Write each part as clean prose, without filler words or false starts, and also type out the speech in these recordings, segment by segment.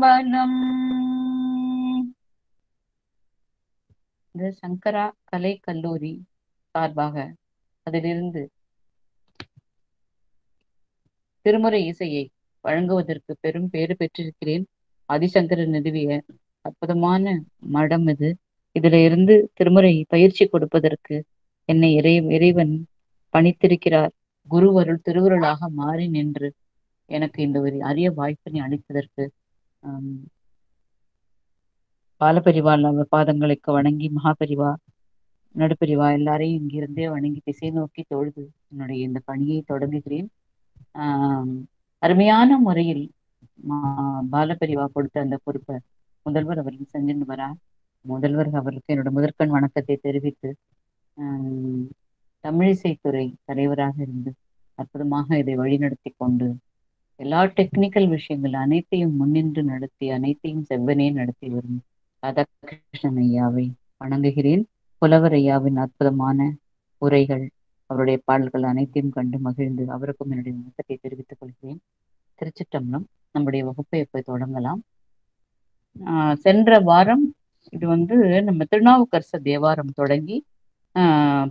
வனம். இந்த சங்கரா கலை கல்லூரி சார்பாக அதிலிருந்து திருமுறை இசையை வழங்குவதற்கு பெரும் பேறு பெற்றிருக்கிறேன். ஆதிசங்கரர் நிறுவிய அற்புதமான மடம் இது. இதுல இருந்து திருமுறை பயிற்சி கொடுப்பதற்கு என்னை இறைவன் பணித்திருக்கிறார். குருவருள் திருவருளாக மாறி நின்று எனக்கு இந்த ஒரு அரிய வாய்ப்பினை அளித்ததற்கு பாலபரிவா பாதங்களுக்கு வணங்கி, மகாபரிவா நடுப்பரிவா எல்லாரையும் இங்கிருந்தே வணங்கி திசை நோக்கி தொழுது என்னுடைய இந்த பணியை தொடங்குகிறேன். அருமையான முறையில் பாலபரிவா கொடுத்த அந்த பொறுப்பை முதல்வர் அவர்கள் செஞ்சுட்டு வரா. முதல்வர் அவருக்கு என்னோட முதற்கண் வணக்கத்தை தெரிவித்து தமிழிசைத்துறை தலைவராக இருந்து அற்புதமாக இதை வழிநடத்தி கொண்டு எல்லா டெக்னிக்கல் விஷயங்கள் அனைத்தையும் முன்னின்று நடத்தி அனைத்தையும் செவ்வனே நடத்தி வரும் ராதாகிருஷ்ணன் ஐயாவை வணங்குகிறேன். புலவர் ஐயாவின் அற்புதமான உரைகள், அவருடைய பாடல்கள் அனைத்தையும் கண்டு மகிழ்ந்து அவருக்கும் என்னுடைய வணக்கத்தை தெரிவித்துக் கொள்கிறேன். திருச்சிற்றம்பலம். நம்முடைய வகுப்பை எப்ப தொடங்கலாம். சென்ற வாரம் இது நம்ம திருநாவுக்கரசர் தேவாரம் தொடங்கி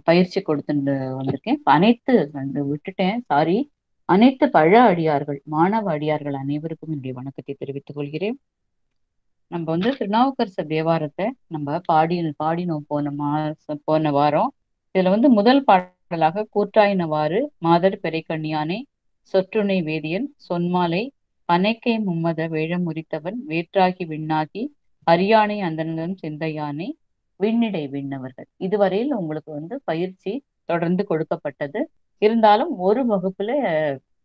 பயிற்சி கொடுத்துட்டு வந்திருக்கேன். அனைத்து விட்டுட்டேன், சாரி. அனைத்து பழ அடியார்கள், மாணவ அடியார்கள் அனைவருக்கும் என்னுடைய வணக்கத்தை தெரிவித்துக் கொள்கிறேன். நம்ம திருநாவுக்கரசர் தேவாரத்தை நம்ம பாடினோம் போன வாரம். இதுல முதல் பாடலாக கூற்றாயினவாறு மாதர் பெரைக்கண்ணியானே சொற்றுணை வேதியன் சொன்மாலை பனைக்கை மும்மத வேழம் முறித்தவன் வேற்றாகி விண்ணாகி அரியானை அந்தனன் சிந்தையானை விண்ணிடை விண்ணவர்கள். இதுவரையில் உங்களுக்கு பயிற்சி தொடர்ந்து கொடுக்கப்பட்டது. இருந்தாலும் ஒரு வகுப்புல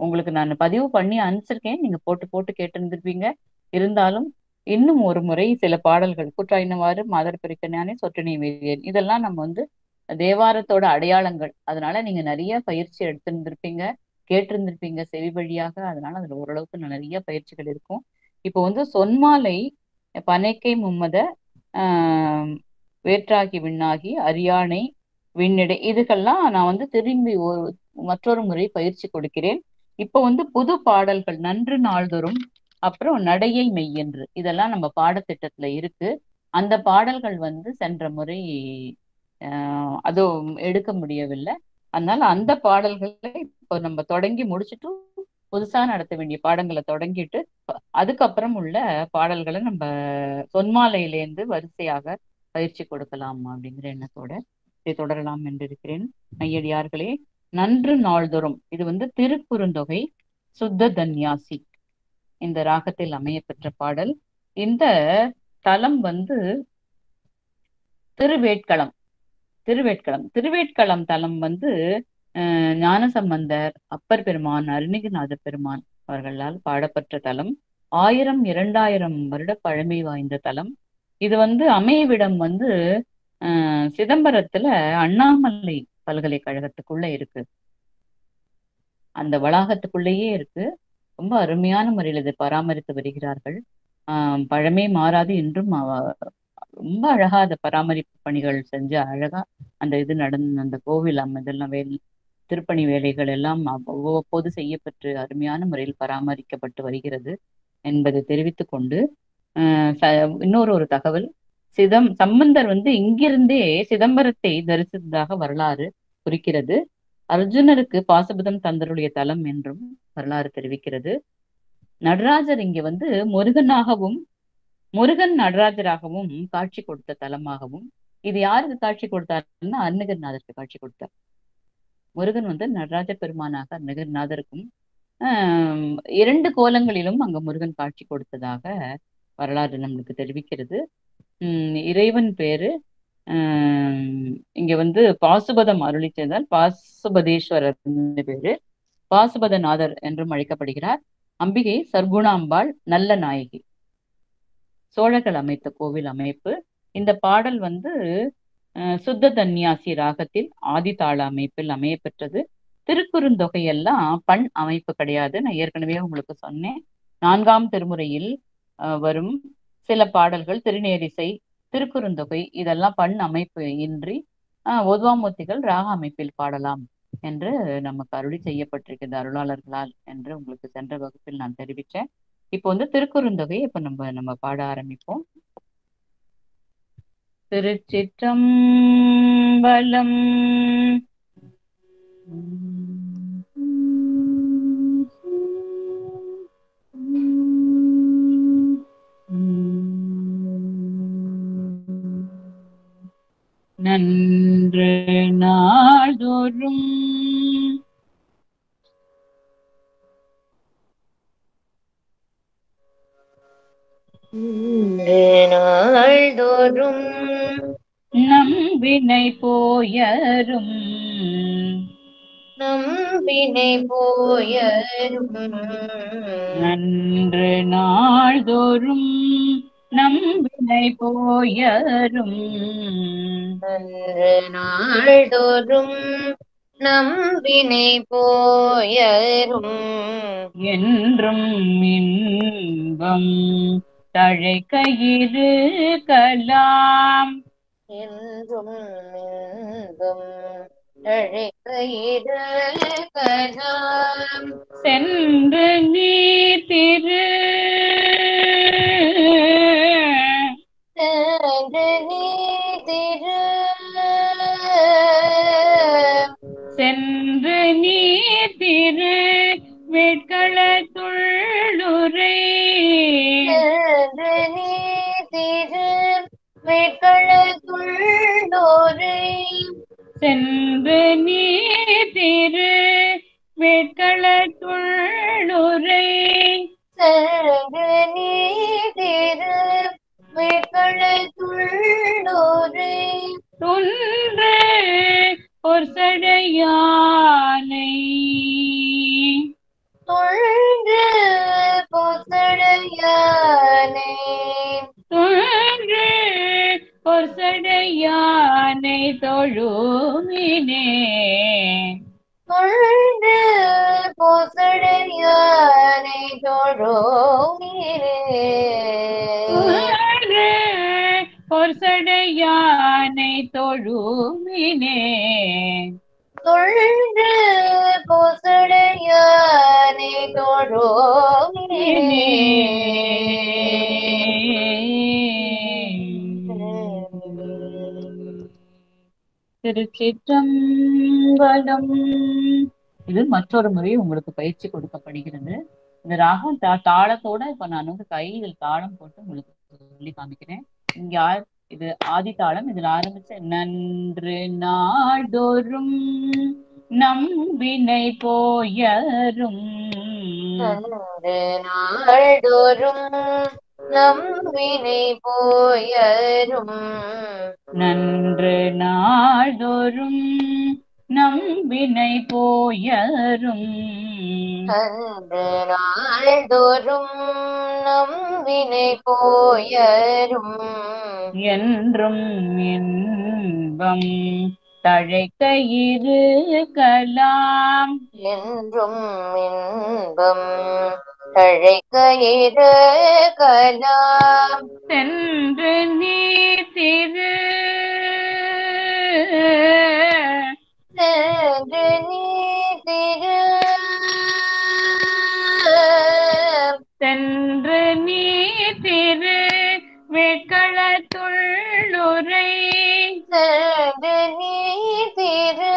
உங்களுக்கு நான் பதிவு பண்ணி அனுப்பிச்சிருக்கேன். நீங்க போட்டு போட்டு கேட்டிருந்திருப்பீங்க. இருந்தாலும் இன்னும் ஒரு முறை சில பாடல்கள் கூற்றாயினவாறு மாதர் பெருக்கஞானே சொற்றினை வேதியன் இதெல்லாம் நம்ம தேவாரத்தோட அடையாளங்கள். அதனால நீங்க நிறைய பயிற்சி எடுத்திருந்திருப்பீங்க, கேட்டிருந்திருப்பீங்க செவி வழியாக. அதனால அதுல ஓரளவுக்கு நிறைய பயிற்சிகள் இருக்கும். இப்போ சொன்மாலை பனைக்கை மும்மத வேற்றாகி விண்ணாகி அரியானை விண்ணிடை இதுக்கெல்லாம் நான் திரும்பி மற்றொரு முறை பயிற்சி கொடுக்கிறேன். இப்போ புது பாடல்கள் நன்று நாள்தோறும், அப்புறம் நடையை மெய்யென்று இதெல்லாம் நம்ம பாடத்திட்டத்துல இருக்கு. அந்த பாடல்கள் சென்ற முறை அதுவும் எடுக்க முடியவில்லை. அதனால அந்த பாடல்களை இப்போ நம்ம தொடங்கி முடிச்சுட்டு புதுசா நடத்த வேண்டிய பாடங்களை தொடங்கிட்டு அதுக்கப்புறம் உள்ள பாடல்களை நம்ம சொன்மாலையிலேருந்து வரிசையாக பயிற்சி கொடுக்கலாம் அப்படிங்கிற எண்ணத்தோட இதை தொடரலாம் என்று இருக்கிறேன். மையடியார்களே, நன்று நாள்தோறும் இது திருக்குறுந்தொகை சுத்த தன்யாசி இந்த ராகத்தில் அமைய பெற்ற பாடல். இந்த தலம் திருவேட்களம். திருவேட்களம் தலம் ஞானசம்பந்தர், அப்பர் பெருமான், அருணகிரிநாத பெருமான் அவர்களால் பாடப்பெற்ற தலம். 1000 2000 வருட பழமை வாய்ந்த தலம். இது அமைவிடம் சிதம்பரத்துல அண்ணாமலை பல்கலைக்கழகத்துக்குள்ள இருக்கு. அந்த வளாகத்துக்குள்ளேயே இருக்கு. ரொம்ப அருமையான முறையில் இதை பராமரித்து வருகிறார்கள். பழமை மாறாது என்றும் ரொம்ப அழகா அந்த பராமரிப்பு பணிகள் செஞ்சு அழகா அந்த இது நடந்து அந்த கோவில் இதெல்லாம் திருப்பணி வேலைகள் எல்லாம் அவ்வப்போது செய்யப்பட்டு அருமையான முறையில் பராமரிக்கப்பட்டு வருகிறது என்பதை தெரிவித்துக் கொண்டு இன்னொரு தகவல். சம்பந்தர் இங்கிருந்தே சிதம்பரத்தை தரிசித்ததாக வரலாறு குறிக்கிறது. அர்ஜுனருக்கு பாசபதம் தந்தருடைய தலம் என்றும் வரலாறு தெரிவிக்கிறது. நடராஜர் இங்க முருகனாகவும் முருகன் நடராஜராகவும் காட்சி கொடுத்த தலமாகவும், இது யாருக்கு காட்சி கொடுத்தாருன்னா அருணகிரிநாதருக்கு காட்சி கொடுத்தார். முருகன் நடராஜ பெருமானாக அருணகிரிநாதருக்கும் 2 கோலங்களிலும் அங்க முருகன் காட்சி கொடுத்ததாக வரலாறு நம்மளுக்கு தெரிவிக்கிறது. இறைவன் பேரு இங்க பாசுபதம் அருளி செய்தால் பாசுபதேஸ்வரர் பேரு, பாசுபதநாதர் என்றும் அழைக்கப்படுகிறார். அம்பிகை சர்க்குணாம்பாள், நல்ல நாயகி. சோழர்கள் அமைத்த கோவில் அமைப்பு. இந்த பாடல் சுத்த தன்யாசி ராகத்தில் ஆதிதாள அமைப்பில் அமைய பெற்றது. திருக்குறுந்தொகையெல்லாம் பண் அமைப்பு கிடையாது. நான் ஏற்கனவே உங்களுக்கு சொன்னேன். 4ஆம் திருமுறையில் வரும் சில பாடல்கள் திருநேரிசை, திருக்குறுந்தொகை இதெல்லாம் பண் அமைப்பு இன்றி ஒதுவாமூர்த்திகள் ராக அமைப்பில் பாடலாம் என்று நமக்கு அருளி செய்யப்பட்டிருக்கிறது அருளாளர்களால் என்று உங்களுக்கு சென்ற வகுப்பில் நான் தெரிவித்தேன். இப்போ வந்து திருக்குறுந்தொகை இப்ப நம்ம பாட ஆரம்பிப்போம். திருச்சிற்றம்பலம். நன்று நாள்தோறும் நாள்தோறும் நம்பினை போயரும் நம்பினை போயரும் நன்று நாள்தோறும் நம்பினை போயரும் நன்று நாள்தோறும் நம்பினை போயரும் என்றும் இன்பம் தழைக்கயிறு கலாம் என்றும் இன்பம் தழைக்கயிறு கலாம் சென்று நீ திரு சென்று நீதிரு சென்று நீ திரு வேட்களத்துள்ளுரை சென்று நீதிரு வேட்களத்துள்ளோரை சென்று நீ திரு வேட்களத்துள்ளுரை சென்று நீதிரு வேட்களத்துள்ளோரை துன்று ஒரு சடையானை தொழ்ந்து பொசடையானே துன்று ஒரு சடையானை தொழுமினே தொழ்ந்து பொசடையானை தொழோமிரே துன்று ஒரு சடையானை தொழுமினே தொழ்ந்து பொசடையானை தொழோமிரே திருச்சிற்றம்பலம். இது மற்றொரு முறை உங்களுக்கு பயிற்சி கொடுக்கப்படுகிறது. இந்த ராகம் தாளத்தோட இப்ப நான் வந்து கையில் தாளம் போட்டு உங்களுக்கு சொல்லி காமிக்கிறேன். இங்க இது ஆதி தாளம். இதுல ஆரம்பிச்ச நன்று நாள்தோறும் நம்பினை போயரும் நன்று நாள்தோறும் நம்பினை போயரும் நன்று நாள்தோறும் நம்பினை போயரும் நன்று நாள்தோறும் நம்பினை போயரும் என்றும் இன்பம் தழைக்கயிறு கலாம் என்றும் இன்பம் தழைக்கயிறு கலாம் சென்று நீ திரு சென்று நீதிரு சென்று நீ திரு வேட்களத்துள்ளுரை சென்று நீதிரு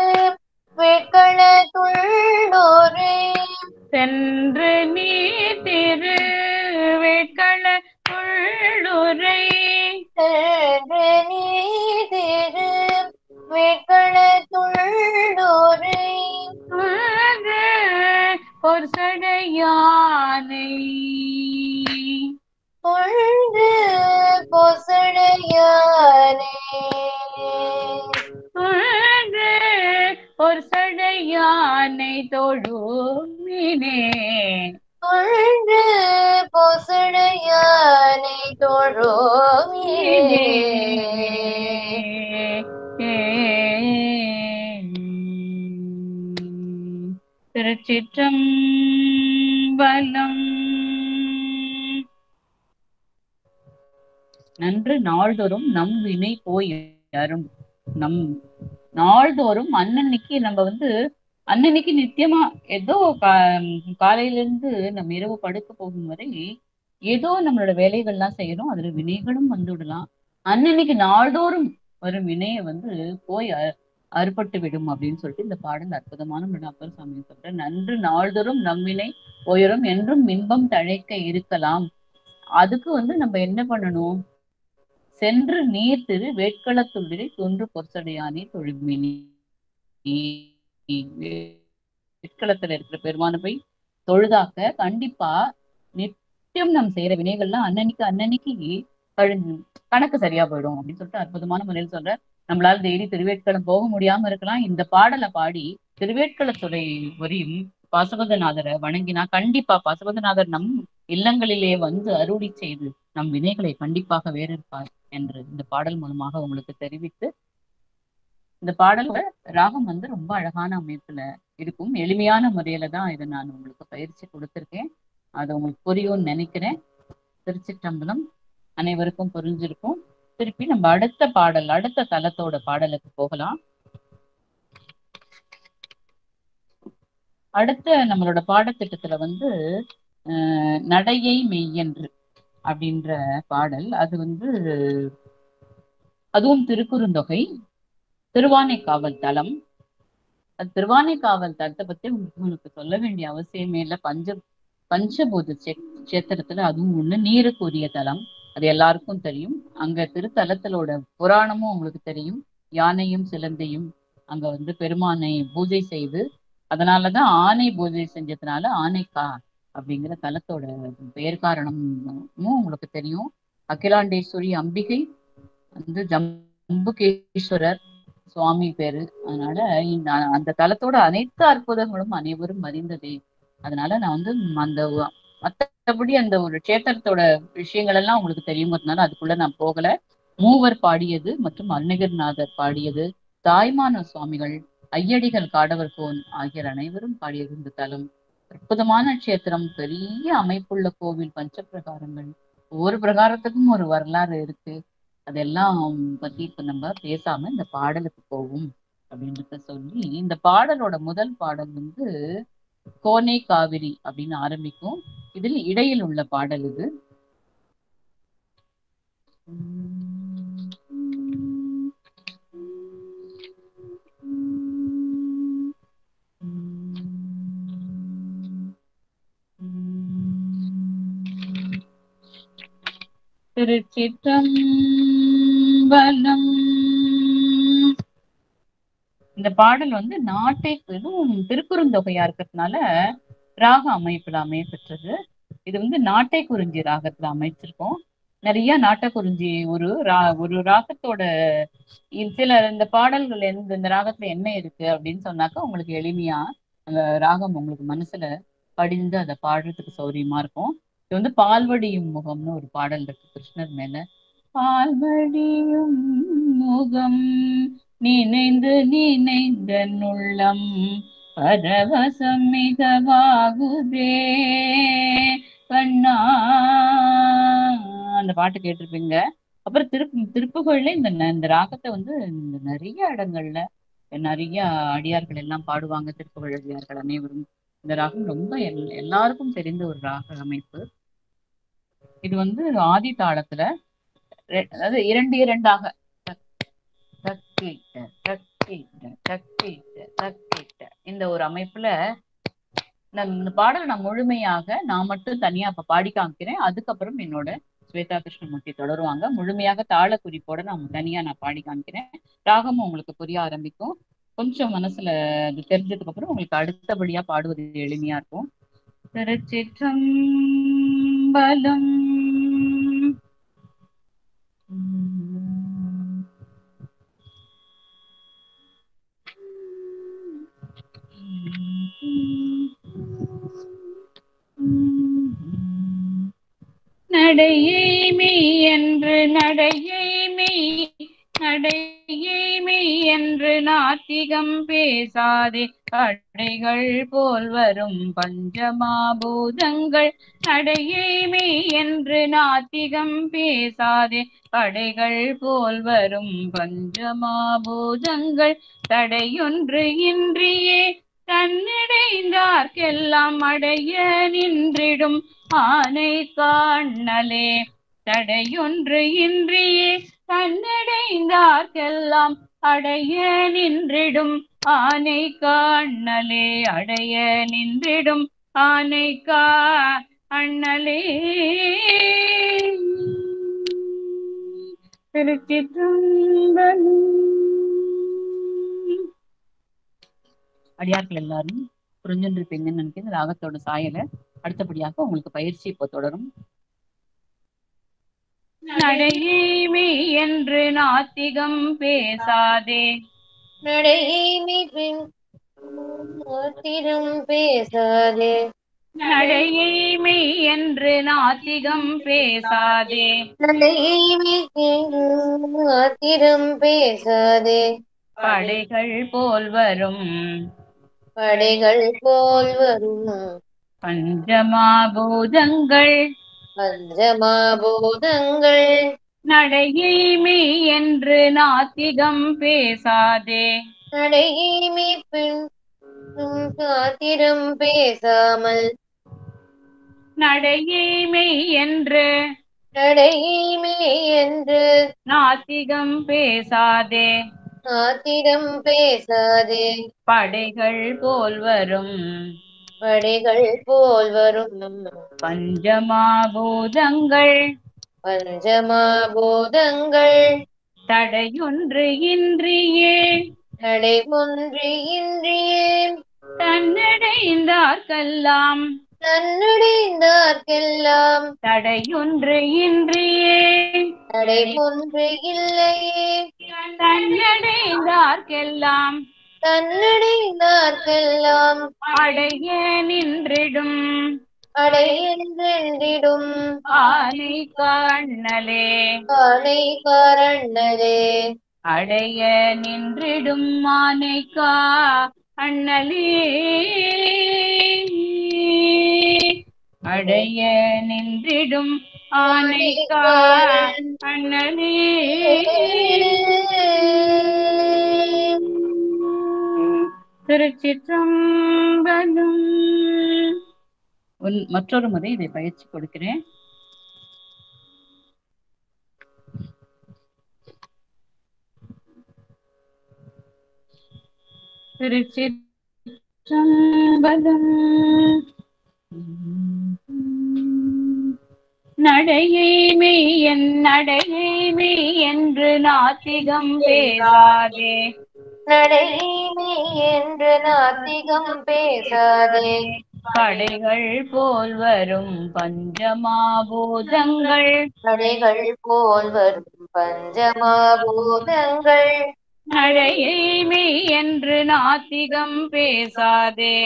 வேட்களத்துள்ளோரை சென்று நீ திரு வேட்களத்துள்ளுரை சென்று நீதிரு வேட்களத்துள்ளோரை ஒரு சடையானை தொழ்ந்து பொசடையானே ஒரு சடையானை தொழுமினே தொழ்ந்து பொசடையானை தொழோமிரே திருச்சிற்றம்பலம். நன்று நாள்தோறும் நம் வினை போய் அரும். நம் நாள்தோறும் அன்னன்னைக்கு நம்ம வந்து அன்னன்னைக்கு நித்தியமா ஏதோ காலையில இருந்து நம்ம இரவு படுக்க போகும் வரை ஏதோ நம்மளோட வேலைகள்லாம் செய்யறோம். அதுல வினைகளும் வந்து விடலாம். அன்னன்னைக்கு நாள்தோறும் வரும் வினையை வந்து போய் அறுபட்டு விடும் அப்படின்னு சொல்லிட்டு இந்த பாடல் அற்புதமான அப்பர் சாமி சொல்ற, நன்று நாள்தோறும் நம்மினை உயரும் என்றும் இன்பம் தழைக்க இருக்கலாம். அதுக்கு வந்து நம்ம என்ன பண்ணணும்? சென்று நீர் திரு வேட்களத்துள்ளிரை தொன்று பொற்சடையானே தொழுமினி. வேட்களத்துல இருக்கிற பெருமான போய் தொழுதாக்க கண்டிப்பா நித்தியம் நம்ம செய்யற வினைகள்லாம் அன்னன்னைக்கு கழிஞ்சு கணக்கு சரியா போயிடும் அப்படின்னு சொல்லிட்டு அற்புதமான முறையில் சொல்ற. நம்மளால டெய்லி திருவேட்களம் போக முடியாம இருக்கலாம். இந்த பாடலை பாடி திருவேட்களத்துறை வரியும் பாசவதநாதரை வணங்கினா கண்டிப்பா பாசவதநாதர் நம் இல்லங்களிலே வந்து அருளி செய்து நம் வினைகளை கண்டிப்பாக வேறிருப்பார் என்று இந்த பாடல் மூலமாக உங்களுக்கு தெரிவித்து, இந்த பாடலோட ராகம் வந்து ரொம்ப அழகான அமைப்புல இருக்கும். எளிமையான முறையில தான் இதை நான் உங்களுக்கு பயிற்சி கொடுத்திருக்கேன். அது உங்களுக்கு புரியும்னு நினைக்கிறேன். திருச்சிற்றம்பலம். அனைவருக்கும் புரிஞ்சிருக்கும். திருப்பி நம்ம அடுத்த பாடல், அடுத்த தலத்தோட பாடலுக்கு போகலாம். அடுத்த நம்மளோட பாடத்திட்டத்துல வந்து நடையை மெய்யென்று அப்படின்ற பாடல். அது வந்து அதுவும் திருக்குறுந்தொகை, திருவானைக்காவல் தலம். அது திருவானைக்காவல் தலத்தை பத்தி உங்களுக்கு சொல்ல வேண்டிய அவசியமே இல்லை. பஞ்சபூத கஷேத்திரத்துல அதுவும் ஒண்ணு நீருக்குரிய தலம். அது எல்லாருக்கும் தெரியும். அங்க திருத்தலத்திலோட புராணமும் உங்களுக்கு தெரியும். யானையும் சிலந்தையும் அங்க வந்து பெருமானை பூஜை செய்து, அதனாலதான் ஆனை பூஜை செஞ்சதுனால ஆனைக்கா அப்படிங்கிற தலத்தோட பெயர் காரணமும் உங்களுக்கு தெரியும். அகிலாண்டேஸ்வரி அம்பிகை வந்து ஜம்புகேஸ்வரர் சுவாமி பேரு. அதனால அந்த தலத்தோட அனைத்து அற்புதங்களும் அனைவரும் அறிந்ததே. அதனால நான் வந்து அந்த மற்றபடி அந்த ஒரு கஷேத்திரத்தோட விஷயங்கள் எல்லாம் உங்களுக்கு தெரியுங்கிறதுனால அதுக்குள்ள நான் போகல. மூவர் பாடியது மற்றும் அருணகிரிநாதர் பாடியது, தாய்மான சுவாமிகள், ஐயடிகள், காடவர் கோன் ஆகியோர் அனைவரும் பாடியது இந்த தலம். அற்புதமான கஷேத்திரம், பெரிய அமைப்புள்ள கோவில், பஞ்ச பிரகாரங்கள், ஒவ்வொரு பிரகாரத்துக்கும் ஒரு வரலாறு இருக்கு. அதெல்லாம் பத்தி இப்ப நம்ம பேசாம இந்த பாடலுக்கு போவோம் அப்படின்றத சொல்லி, இந்த பாடலோட முதல் பாடல் வந்து கோனை காவிரி அப்படின்னு ஆரம்பிக்கும். இதில் இடையில் உள்ள பாடல் இது. திருச்சிற்றம்பலம். இந்த பாடல் வந்து இதுவும் திருக்குறுந்தொகையா இருக்கிறதுனால ராக அமைப்புல அமையப்பெற்றது. இது வந்து நாட்டை குறிஞ்சி ராகத்துல அமைச்சிருக்கோம். நிறைய நாட்டக்குறிஞ்சி ஒரு ராகத்தோட சில இந்த பாடல்கள் இந்த ராகத்துல என்ன இருக்கு அப்படின்னு சொன்னாக்கா உங்களுக்கு எளிமையா அந்த ராகம் உங்களுக்கு மனசுல படிந்து அதை பாடுறதுக்கு சௌரியமா இருக்கும். இது வந்து பால்வடியும் முகம்னு ஒரு பாடல் இருக்கு கிருஷ்ணர் மேல. பால்வடியும் முகம் நினைந்து நினைந்த உள்ளம் பரவசம் மிகவாகுதே கண்ணா. அந்த பாட்டு கேட்டிருப்பீங்க. அப்புறம் திருப்புகழ்ல இந்த ராகத்தை வந்து நிறைய இடங்கள்ல நிறைய அடியார்கள் எல்லாம் பாடுவாங்க. திருப்புகழ் அடியார்கள் அனைவரும் இந்த ராகம் ரொம்ப எல்லாருக்கும் தெரிந்த ஒரு ராக அமைப்பு. இது வந்து ஆதி தாளத்துல அதாவது இரண்டு இரண்டாக இந்த ஒரு அமைப்புல இந்த பாடல் நான் முழுமையாக நான் மட்டும் தனியா இப்ப பாடி காமிக்கிறேன். அதுக்கப்புறம் என்னோட ஸ்வேதா கிருஷ்ணமூர்த்தி தொடருவாங்க. முழுமையாக தாள குறிப்போட நான் தனியா பாடி காமிக்கிறேன். ராகமும் உங்களுக்கு புரிய ஆரம்பிக்கும். கொஞ்சம் மனசுல அது தெரிஞ்சதுக்கு அப்புறம் உங்களுக்கு அடுத்தபடியா பாடுவது எளிமையா இருக்கும். திருச்சிற்றம்பலம். நடையை மெய் என்று நடையை மெய் என்று நாத்திகம் பேசாதே கடைகள் போல் வரும் பஞ்சமாபூதங்கள். நடையை மெய் என்று நாத்திகம் பேசாதே கடைகள் போல் வரும் பஞ்சமாபூதங்கள். தடையொன்று இன்றியே தன்னிடைந்தார்க்கெல்லாம் அடைய நின்றிடும் ஆனை காணலே தடையொன்று இன்றியே தன்னிடைந்தார்க்கெல்லாம் அடைய நின்றிடும் ஆனை காணலே அடைய நின்றிடும் ஆனை அண்ணலே. திருச்சிற்றம்பலம். அடியார்கள் எல்லாரும் புரிஞ்சுருப்பீங்கன்னு நினைக்கிறேன் ராகத்தோட சாயல. அடுத்தபடியாக உங்களுக்கு பயிற்சி இப்போ தொடரும். நடையைமை என்று நாத்திகம் பேசாதே நடையைமை பேசாதே நடையைமை என்று நாத்திகம் பேசாதே நடையைமை பேசாதே படைகள் போல் வரும் படைகள் போல் வரும் பஞ்சமாபூதங்கள் பஞ்சமாபூதங்கள் நடையைமை என்று நாத்திகம் பேசாதே நடையைமை சாத்திரம் பேசாமல் நடையைமை என்று நடையைமை என்று நாத்திகம் பேசாதே சாத்திரம் பேசாதே படைகள் போல் வரும் படைகள் போல் வரும் பஞ்சமாபூதங்கள் பஞ்சமாபூதங்கள் தடையொன்று இன்றியே தடைமொன்று இன்றியே தன்னடைந்தார்க்கெல்லாம் தன்னுடைந்தார்க்கெல்லாம் தடையொன்று இன்றியே தடைமொன்று இல்லையே தன்னடைந்தார்க்கெல்லாம் தன்னுடைந்தார்க்கெல்லாம் அடைய நின்றிடும் அடையென்றிடும் ஆனை காணலே ஆனை காரணரே அடைய நின்றிடும் ஆனைக்கா அண்ணலே அடைய நின்றிடும் ஆனைக்கா அண்ணலே. திருச்சிற்றம்பலம். மற்றொரு முறை இதை பயிற்சி கொடுக்கிறேன். திருச்சிற்றம்பலம். நடையைமை என் நடையைமை என்று நாத்திகம் பேசாதே நடையைமை என்று நாத்திகம் பேசாதே படைகள் போல் வரும் பஞ்சமாபூதங்கள் படைகள் போல் வரும் பஞ்சமாபூதங்கள் நடையைமை என்று நாத்திகம் பேசாதே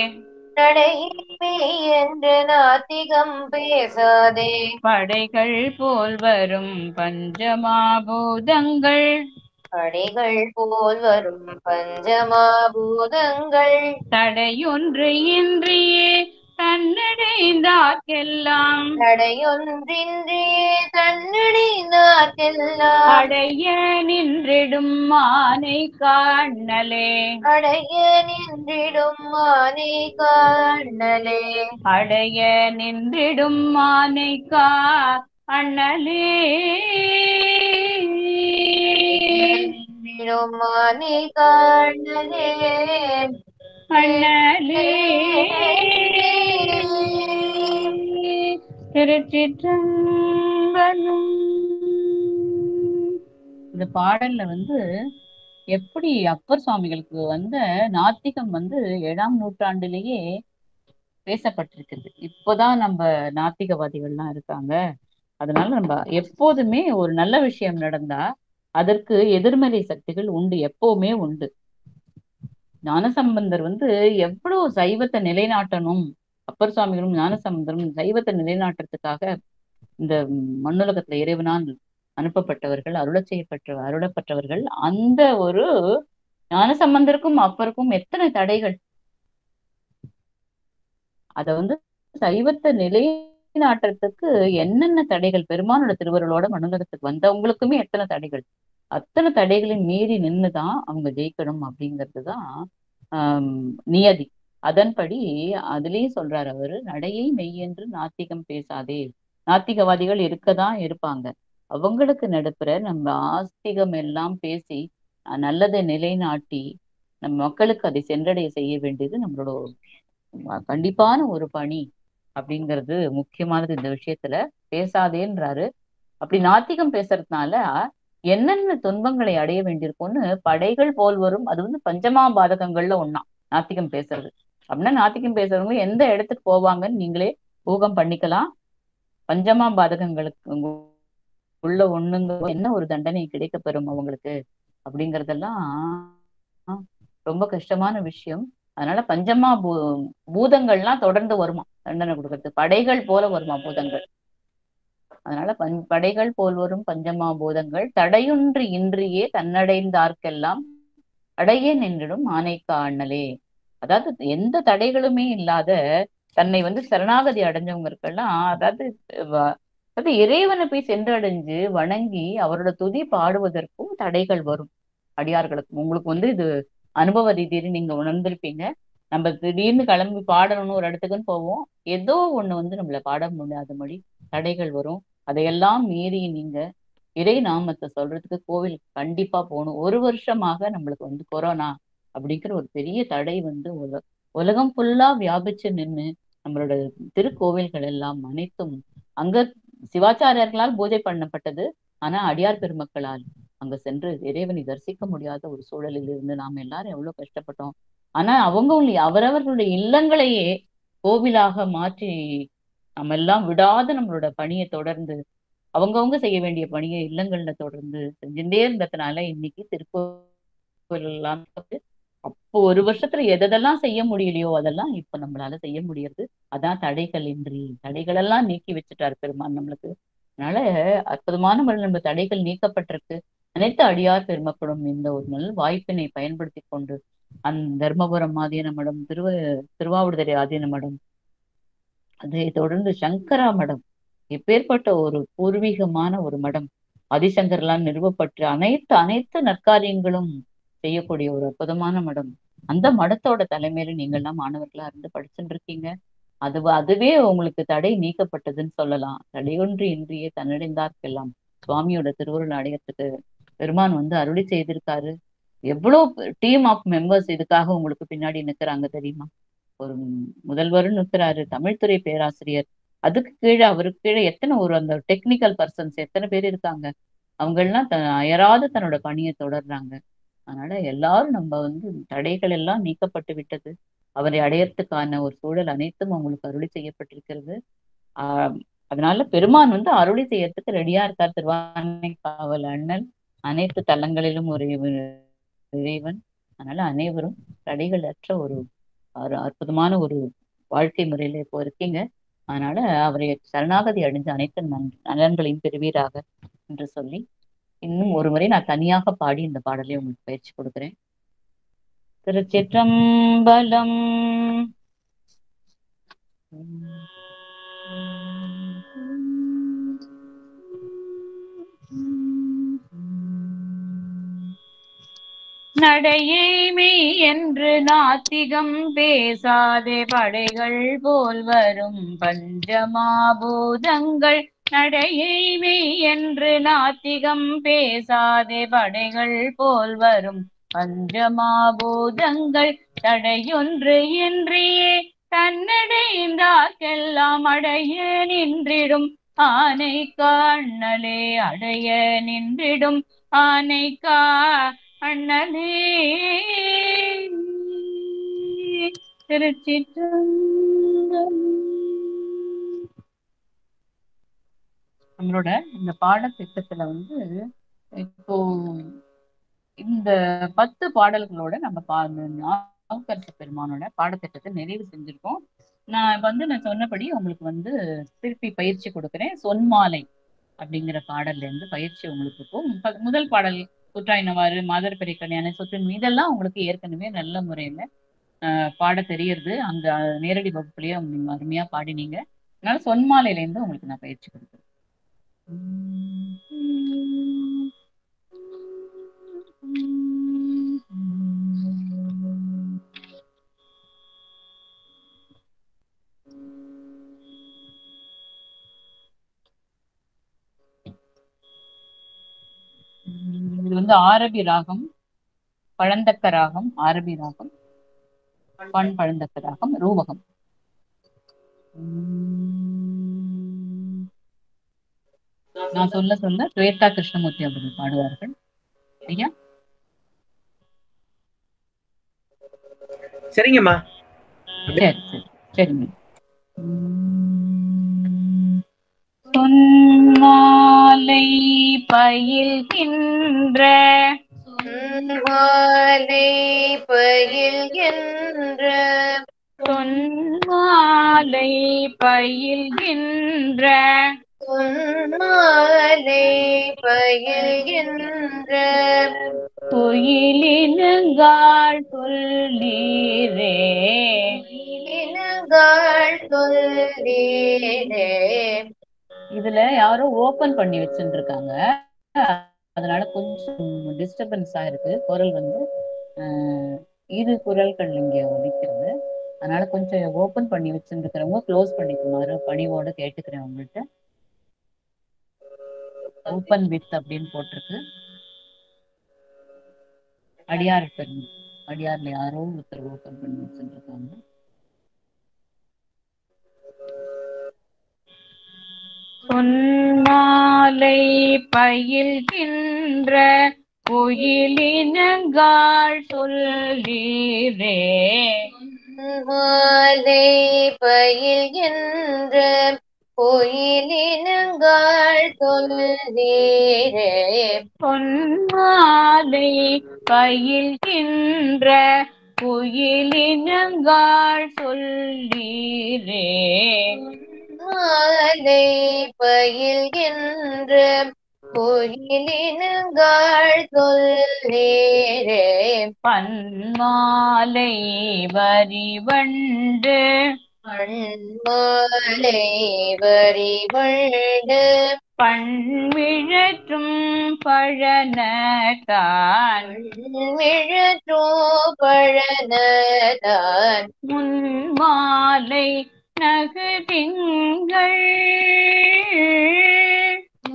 நடையைமை என்று நாத்திகம் பேசாதே படைகள் போல் வரும் பஞ்சமாபூதங்கள் படைகள் போல் வரும் பஞ்சமாபூதங்கள் தடையொன்று இன்றியே தன்னடைந்தார்க்கெல்லாம் தடையொன்றின்றியே தன்னுடைந்தார்க்கெல்லாம் அடைய நின்றிடும் ஆனை காணலே அடைய நின்றிடும் ஆனை காணலே அடைய நின்றிடும் ஆனைக்கா அண்ணலே நின்றிடும் ஆனை காணலே அண்ணலே. திருச்சிற்றம்பலம். இந்த பாடல்ல எப்படி அப்பர் சுவாமிகளுக்கு நாத்திகம் 7ஆம் நூற்றாண்டிலேயே பேசப்பட்டிருக்குது. இப்போதான் நம்ம நாத்திகவாதிகள்லாம் இருக்காங்க. அதனால நம்ம எப்போதுமே ஒரு நல்ல விஷயம் நடந்தா அதற்கு எதிர்மறை சக்திகள் உண்டு, எப்பவுமே உண்டு. ஞானசம்பந்தர் எவ்வளவு சைவத்தை நிலைநாட்டணும், அப்பர் சுவாமிகளும் ஞானசம்பந்தரும் சைவத்தை நிலைநாட்டுறதுக்காக இந்த மண்ணுலகத்துல இறைவனால் அனுப்பப்பட்டவர்கள், அருளப்பட்டவர்கள். அந்த ஒரு ஞானசம்பந்தருக்கும் அப்பருக்கும் எத்தனை தடைகள்! அத சைவத்தை நிலைநாட்டுறதுக்கு என்னென்ன தடைகள்! பெருமானோட திருவருளோட மண்ணுலகத்துக்கு வந்தவங்களுக்குமே எத்தனை தடைகள்! அத்தனை தடைகளையும் மீறி நின்றுதான் அவங்க ஜெயிக்கணும் அப்படிங்கிறதுதான் நியதி. அதன்படி அதுலயும் சொல்றாரு அவரு, நடையை மெய் என்று நாத்திகம் பேசாதே. நாத்திகவாதிகள் இருக்கதான் இருப்பாங்க. அவங்களுக்கு நடுப்புற நம்ம ஆஸ்திகம் எல்லாம் பேசி நல்லதை நிலைநாட்டி நம் மக்களுக்கு அதை சென்றடைய செய்ய வேண்டியது நம்மளோட கண்டிப்பான ஒரு பணி அப்படிங்கிறது முக்கியமானது இந்த விஷயத்துல. பேசாதேன்றாரு. அப்படி நாத்திகம் பேசுறதுனால என்னென்ன துன்பங்களை அடைய வேண்டியிருக்கும்னு படைகள் போல் வரும். அது வந்து பஞ்சமா பாதகங்கள்ல ஒண்ணா நாத்திகம் பேசுறது. அப்படின்னா நாத்திகம் பேசுறவங்க எந்த இடத்துக்கு போவாங்கன்னு நீங்களே ஊகம் பண்ணிக்கலாம். பஞ்சமா பாதகங்களுக்கு உள்ள ஒண்ணுங்க என்ன ஒரு தண்டனை கிடைக்க பெறும் அவங்களுக்கு அப்படிங்கறதெல்லாம் ரொம்ப கஷ்டமான விஷயம். அதனால பஞ்சமா பூதங்கள்லாம் தொடர்ந்து வருமா தண்டனை கொடுக்கறது, படைகள் போல வருமா பூதங்கள். அதனால படைகள் போல் வரும் பஞ்சமா பூதங்கள் தடையொன்று இன்றியே தன்னடைந்தார்க்கெல்லாம் அடையே நின்றிடும் ஆனைக்கா அண்ணலே. அதாவது எந்த தடைகளுமே இல்லாத தன்னை வந்து சரணாகதி அடைஞ்சவங்களுக்கெல்லாம், அதாவது இறைவனை போய் சென்றடைஞ்சு வணங்கி அவரோட துதி பாடுவதற்கும் தடைகள் வரும் அடியார்களுக்கும். உங்களுக்கு வந்து இது அனுபவ ரீதியில நீங்க உணர்ந்திருப்பீங்க. நம்ம திடீர்னு கிளம்பி பாடணும்னு ஒரு இடத்துக்குன்னு போவோம், ஏதோ ஒண்ணு வந்து நம்மள பாட முடியாதபடி தடைகள் வரும். அதையெல்லாம் மீறி நீங்க இறை நாமத்தை சொல்றதுக்கு கோவிலுக்கு கண்டிப்பா போகணும். ஒரு வருஷமாக நம்மளுக்கு வந்து கொரோனா அப்படிங்கிற ஒரு பெரிய தடை வந்து உலகம் ஃபுல்லா வியாபிச்சு நின்று நம்மளோட திருக்கோவில்கள் எல்லாம் அனைத்தும் அங்க சிவாச்சாரியர்களால் பூஜை பண்ணப்பட்டது. ஆனா அடியார் பெருமக்களால் அங்க சென்று இறைவனை தரிசிக்க முடியாத ஒரு சூழலில் இருந்து நாம் எல்லாரும் எவ்வளவு கஷ்டப்பட்டோம். ஆனா அவங்க அவரவர்களுடைய இல்லங்களையே கோவிலாக மாற்றி நம்ம எல்லாம் விடாத நம்மளோட பணியை தொடர்ந்து அவங்கவங்க செய்ய வேண்டிய பணியை இல்லங்கள்ல தொடர்ந்து செஞ்சுட்டே இருந்ததுனால இன்னைக்கு திருக்கோவில் எல்லாம் அப்போ ஒரு வருஷத்துல எதெல்லாம் செய்ய முடியலையோ அதெல்லாம் இப்ப நம்மளால செய்ய முடியறது. அதான் தடைகள் இன்றி தடைகள் எல்லாம் நீக்கி வச்சுட்டாரு பெருமான் நம்மளுக்கு. அதனால அற்புதமான முறையில் நம்ம தடைகள் நீக்கப்பட்டிருக்கு. அனைத்து அடியார் பெருமக்களும் இந்த ஒரு நல்ல வாய்ப்பினை பயன்படுத்தி கொண்டு தர்மபுரம் ஆதீன மடம், திருவாவடுதுறை ஆதீன மடம், அதை தொடர்ந்து சங்கரா மடம், எப்பேற்பட்ட ஒரு பூர்வீகமான ஒரு மடம், ஆதிசங்கர்லாம் நிறுவப்பட்டு அனைத்து அனைத்து நற்காரியங்களும் செய்யக்கூடிய ஒரு அற்புதமான மடம். அந்த மடத்தோட தலைமையில நீங்க எல்லாம் மாணவர்களா இருந்து படிச்சுட்டு இருக்கீங்க. அதுவே உங்களுக்கு தடை நீக்கப்பட்டதுன்னு சொல்லலாம். தடையொன்று இன்றியே தன்னடைந்தார்க்கெல்லாம் சுவாமியோட திருவருள் அடையத்துக்கு பெருமான் வந்து அருளி செய்திருக்காரு. எவ்வளவு டீம் ஆஃப் மெம்பர்ஸ் இதுக்காக உங்களுக்கு பின்னாடி நிக்கிறாங்க தெரியுமா? ஒரு முதல்வரும் நிற்கிறாரு, தமிழ்துறை பேராசிரியர், அதுக்கு கீழே அவருக்கு கீழே எத்தனை ஒரு அந்த டெக்னிக்கல் பர்சன்ஸ் எத்தனை பேர் இருக்காங்க. அவங்க எல்லாம் அயராது தன்னோட பணியை தொடர்றாங்க. அதனால எல்லாரும் நம்ம வந்து தடைகள் எல்லாம் நீக்கப்பட்டு விட்டது. அவரை அடையறதுக்கான ஒரு சூழல் அனைத்தும் அவங்களுக்கு அருளி செய்யப்பட்டிருக்கிறது. அதனால பெருமான் வந்து அருளி செய்யறதுக்கு ரெடியா இருக்கார். திருவானைக்காவல் அண்ணல் அனைத்து தலங்களிலும் ஒரு இறைவன். அதனால அனைவரும் தடைகள் அற்ற ஒரு அற்புதமான ஒரு வாழ்க்கை முறையில இப்போ இருக்கீங்க. அதனால அவரை சரணாகதி அடைஞ்ச அனைத்து நலன்களையும் பெறுவீராக என்று சொல்லி இன்னும் ஒரு முறை நான் தனியாக பாடி இந்த பாடலை உங்களுக்கு பயிற்சி கொடுக்கிறேன். திருச்சிற்றம்பலம். நடையை மெய் என்று நாத்திகம் பேசாதே, படைகள் போல் வரும் பஞ்சமாபூதங்கள். நடையை மெய் என்று நாத்திகம் பேசாதே, படைகள் போல் வரும் பஞ்சமாபூதங்கள். தடையொன்று இன்றியே தன்னடைந்தார்க்கெல்லாம் அடைய நின்றிடும் ஆனைக்கா அண்ணலே. அடைய நின்றிடும் ஆனைக்கா அண்ணலே. திருச்சிற்றம்பலம். நம்மளோட இந்த பாடத்திட்டத்துல வந்து இப்போ இந்த 10 பாடல்களோட நம்ம நாவுக்கரசு பெருமானோட பாடத்திட்டத்தை நிறைவு செஞ்சிருக்கோம். நான் சொன்னபடி உங்களுக்கு வந்து திருப்பி பயிற்சி கொடுக்குறேன். சொன்மாலை அப்படிங்கிற பாடல்ல இருந்து பயிற்சி உங்களுக்கு இருக்கும். முதல் பாடல் குற்றாயினவாறு, மாதர் பெரிய கல்யாண சொத்து, இதெல்லாம் உங்களுக்கு ஏற்கனவே நல்ல முறையில பாட தெரியறது. அந்த நேரடி வகுப்புலயே நீங்க அருமையா பாடினீங்க. அதனால சொன்மாலையில இருந்து உங்களுக்கு நான் பயிற்சி கொடுக்குறேன். வந்து ஆரபி ராகம், பழந்தக்க ராகம், ஆரபி ராகம், பண் பழந்தக்க ராகம், ரூபகம். நான் சொல்ல சொல்ல ஸ்வேதா கிருஷ்ணமூர்த்தி அவர்கள் பாடுவார்கள். ஐயா சரிங்கம்மா. சரி சரி சரிங்க. பொன்மாலை பயில்கின்ற மாலை பயில்கின்ற பொன்மாலை பயில்கின்ற மாலை பயில்கின்ற கோயிலினங்காள் சொல்லீரே. இனங்கள் சொல்லீரே. இதுல யாரோ ஓபன் பண்ணி வச்சுட்டு இருக்காங்க, அதனால கொஞ்சம் டிஸ்டர்பன்ஸ் ஆயிருக்கு. குரல் வந்து இரு குரல்கள் இங்க ஒலிக்கிறது. அதனால கொஞ்சம் ஓபன் பண்ணி வச்சுருக்கிறவங்க க்ளோஸ் பண்ணிக்குமாறு பணிவோட கேட்டுக்கிறேன் உங்கள்கிட்ட. ஓபன் வித் அப்படின்னு போட்டிருக்கு. அடியார் பெருமை, அடியார்ல யாரோ ஒருத்தர் ஓபன் பண்ணி வச்சுருக்காங்க. பொன்மாலை பயில்கின்ற கோயிலினங்காள் சொல்லீரே. மாலை பயில்கின்ற கோயிலினங்கள் சொல்லீரே. பொன்மாலை பயில்கின்ற கோயிலினங்காள் சொல்லீரே. மாலை பயில்கின்ற கோயிலினங்கள் சொல்லீரே. பன்மாலை வரிவண்டு பன்மாலை வரிவண்டு பண்விழற்றும் பழனத்தான் விழற்றோ பழனதான் முன்மாலை நகுதிங்கள்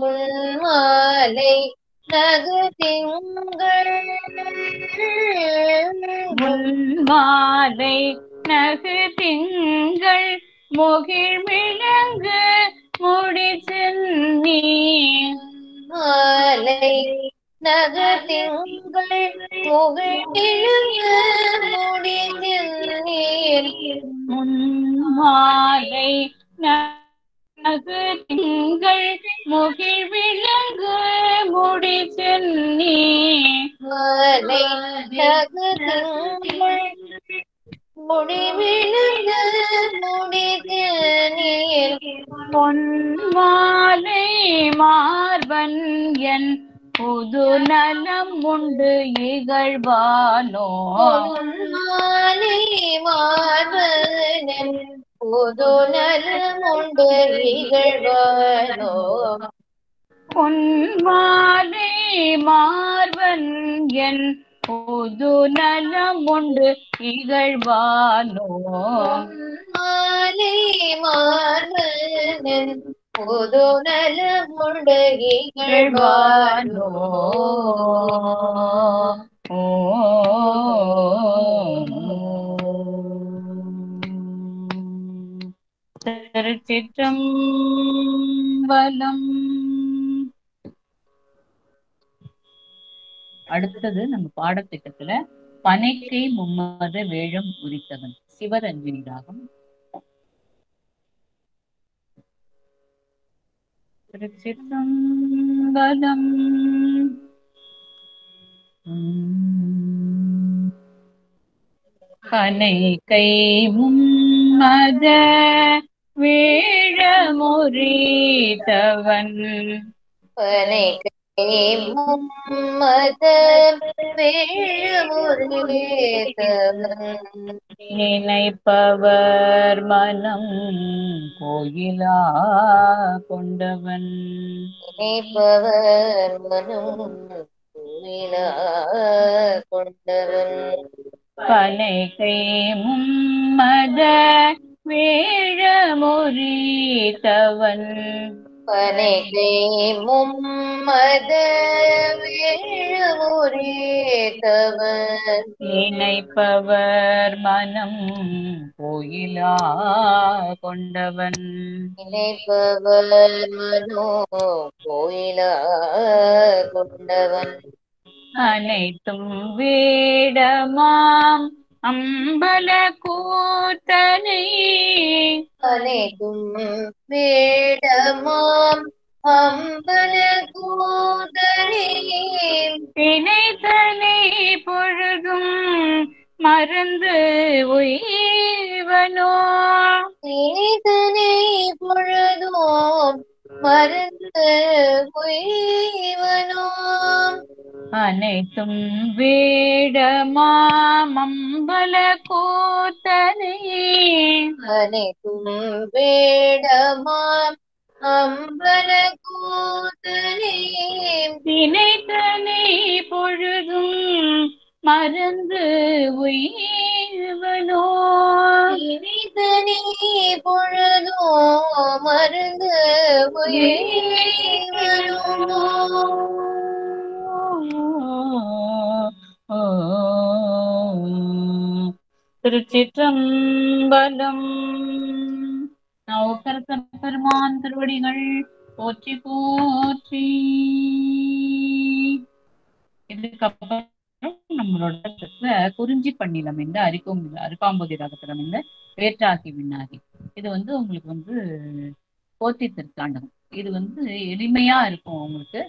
முன்மாலை நகுதிங்கள் முன்மாலை நகுதிங்கள் முகிழ்விளங்கு முடிச்சென்னி. மாலை நகதிங்கள் முகிழ்விளங்கு முடிச்சென்னீர். முன்மாலை நகுதிங்கள் முகிழ்விளங்கு முடிச்சென்னி. மாலை நகதிங்கள் முடிவிளங்கு முடிச்சென்னீர். பொன்மாலை மார்பன் என் புது நலம் உண்டு இகழ்வானோ. பொன்மாலை மார்பனன் புது நலமுண்டு இகழ்வானோ. பொன்மாலை மார்பன் என் புது நலம் உண்டு இகழ்வானோ. மாலை மார்பனன் புது நலமுண்டு இகழ்வானோ. திருச்சிற்றம்பலம். அடுத்தது நம்ம பாடத்திட்டத்துல பனைக்கை மும்மத வேழம் உரித்தவன் சிவரஞ்சனி ராகம். திருச்சிற்றம்பலம். பனைக்கை மும்மத வேழமுரித்தவன் பனைக்கை மும்மத வேழமுரித்தவன் நினைப்பவர் மனம் கோயிலா கொண்டவன். நினைப்பவர் மனம் கோயிலா கொண்டவன். பனைக்கை மும்மத வேழமுரித்தவன் பனைகை மும்மத வேழமுரேத்தவர் இணைப்பவர் மனம் கோயிலா கொண்டவன் நினைப்பவர் மனோ கோயிலா கொண்டவன் அனைத்தும் வேடமாம் அம்பல கூத்தனை அனைத்தும் வேடமாம் அம்பல கூதரே தினைத்தனை பொழுதும் மறந்து உய்வனோ இனிதனை பொழுதோம் மறந்து உய்வனோம் அனைத்தும் வேடமாம் அம்பல கூத்தனை அனைத்தும் வேடமாம் அம்பல கூதரே தினைத்தனை பொழுதும் மறந்து உய்வனோ இனிதனை பொழுதோ மறந்து உய்வனோ திருச்சிற்றம்பலம். நவக்கரசர் பெருமான் திருவடிகள் போற்றி போற்றி. இதுக்கப்புறம் நம்மளோட குறிஞ்சி பண்ணிலம் இந்த அரிக்காம்பொதி ராகத்திலம் இந்த வேற்றாகி விண்ணாகி. இது உங்களுக்கு போத்தி திருத்தாண்டகம். இது எளிமையா இருக்கும் உங்களுக்கு.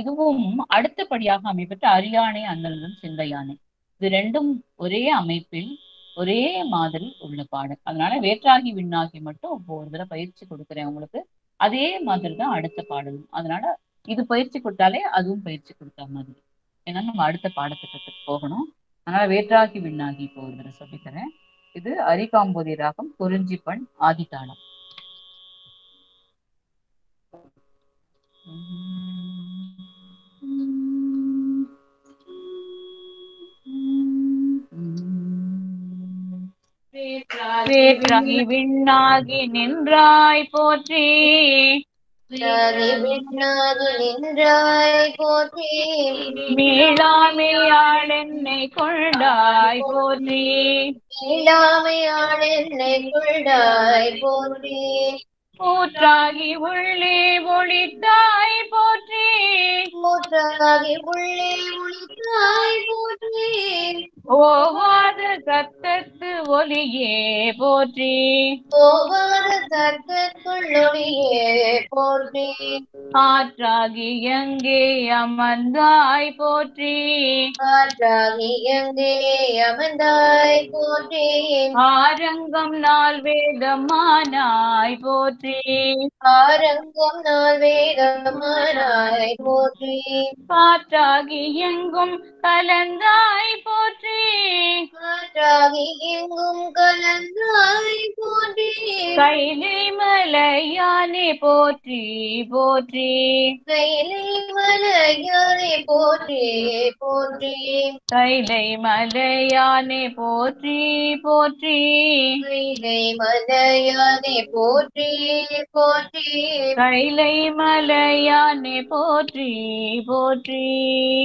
இதுவும் அடுத்தபடியாக அமைப்பெற்ற அரியானை அண்ணலும் சிந்தையானை. இது ரெண்டும் ஒரே அமைப்பில் ஒரே மாதிரி உள்ள பாடல். அதனால வேற்றாகி விண்ணாகி மட்டும் இப்போ ஒரு தடவை பயிற்சி கொடுக்குறேன் உங்களுக்கு. அதே மாதிரி தான் அடுத்த பாடலும். அதனால இது பயிற்சி கொடுத்தாலே அதுவும் பயிற்சி கொடுத்த மாதிரி. ஏன்னா நம்ம அடுத்த பாடத்திட்டத்துக்கு போகணும். அதனால வேற்றாகி விண்ணாகி இப்போ ஒரு தடவை சொல்லித்தரேன். இது அரிகாம்பொதி ராகம், குறிஞ்சிப்பண், ஆதித்தாளம். வேற்றாகி விண்ணாகி நின்றாய் போற்றி, விண்ணாகி நின்றாய் போற்றி, மீளாமையாள் என்னை கொண்டாய் போற்றி, இல்லாமையாள் என்னை கொண்டாய் போற்றி, ஊற்றாகி உள்ளே ஒளித்தாய் போற்றி, மூற்றாகி உள்ளே ஒளித்தாய் போற்றி, ஓவாத சத்தத்து ஒலியே போற்றி, போகாத சத்தத்துள்ளொளியே போற்றி, ஆற்றாகி எங்கே அமர்ந்தாய் போற்றி, ஆற்றாகி எங்கே அமர்ந்தாய் போற்றி, ஆரங்கம் நாள் வேதமானாய் போற்றி, ஆரங்கம் நாள் வேதமானாய் போற்றி, காற்றாகி எங்கும் கலந்தாய் போற்றி, காற்றாகி எங்கும் கலந்தாய் போற்றி, கைலை மலையானே போற்றி போற்றி, கைலை மலையானே போற்றி போற்றி, கைலை மலையானே போற்றி போற்றி, கைலை மலையானே போற்றி போற்றி, கைலை மலையானே போற்றி போற்றி,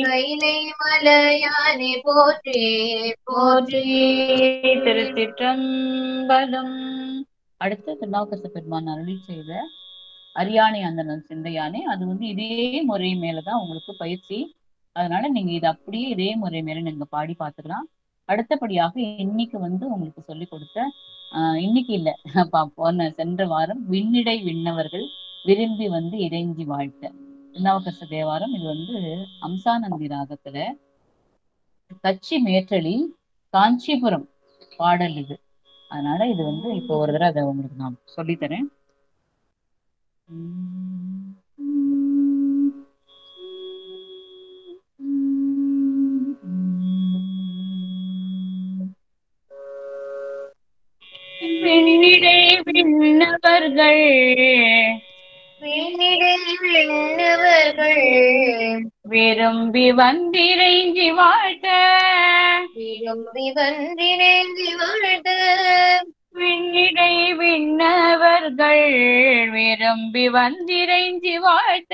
கைலை மலையானே போற்றி போற்றி. திருச்சிற்றம்பலம். அடுத்து திருநாவுக்கரசு பெருமான் அருளி செய்த அரியானை அந்தணன் சிந்தையானே. அது இதே முறை மேலதான் உங்களுக்கு பயிற்சி. அதனால நீங்க இது அப்படியே இதே முறை மேல நீங்க பாடி பார்த்துக்கலாம். அடுத்தபடியாக இன்னைக்கு உங்களுக்கு சொல்லி கொடுத்த இன்னைக்கு இல்ல போன சென்ற வாரம் விண்ணிடை விண்ணவர்கள் விரும்பி இறைஞ்சி வாழ்த்த திருநாவுக்கரசு தேவாரம். இது அம்சானந்தி ராகத்துல கச்சி மேற்றலி காஞ்சிபுரம் பாடல் இது. அதனால இது இப்போ ஒரு தடவை அதை உங்களுக்கு நான் சொல்லித்தரேன். விண்ணிடை விண்ணவர்கள் விண்ணிடை விண்ணவர்கள் விரும்பி வந்திரைஞ்சி வாழ்த்த விரும்பி வந்திரேந்தி வாழ்த்த விண்ணிடை விண்ணவர்கள் விரும்பி வந்திரைஞ்சி வாழ்த்த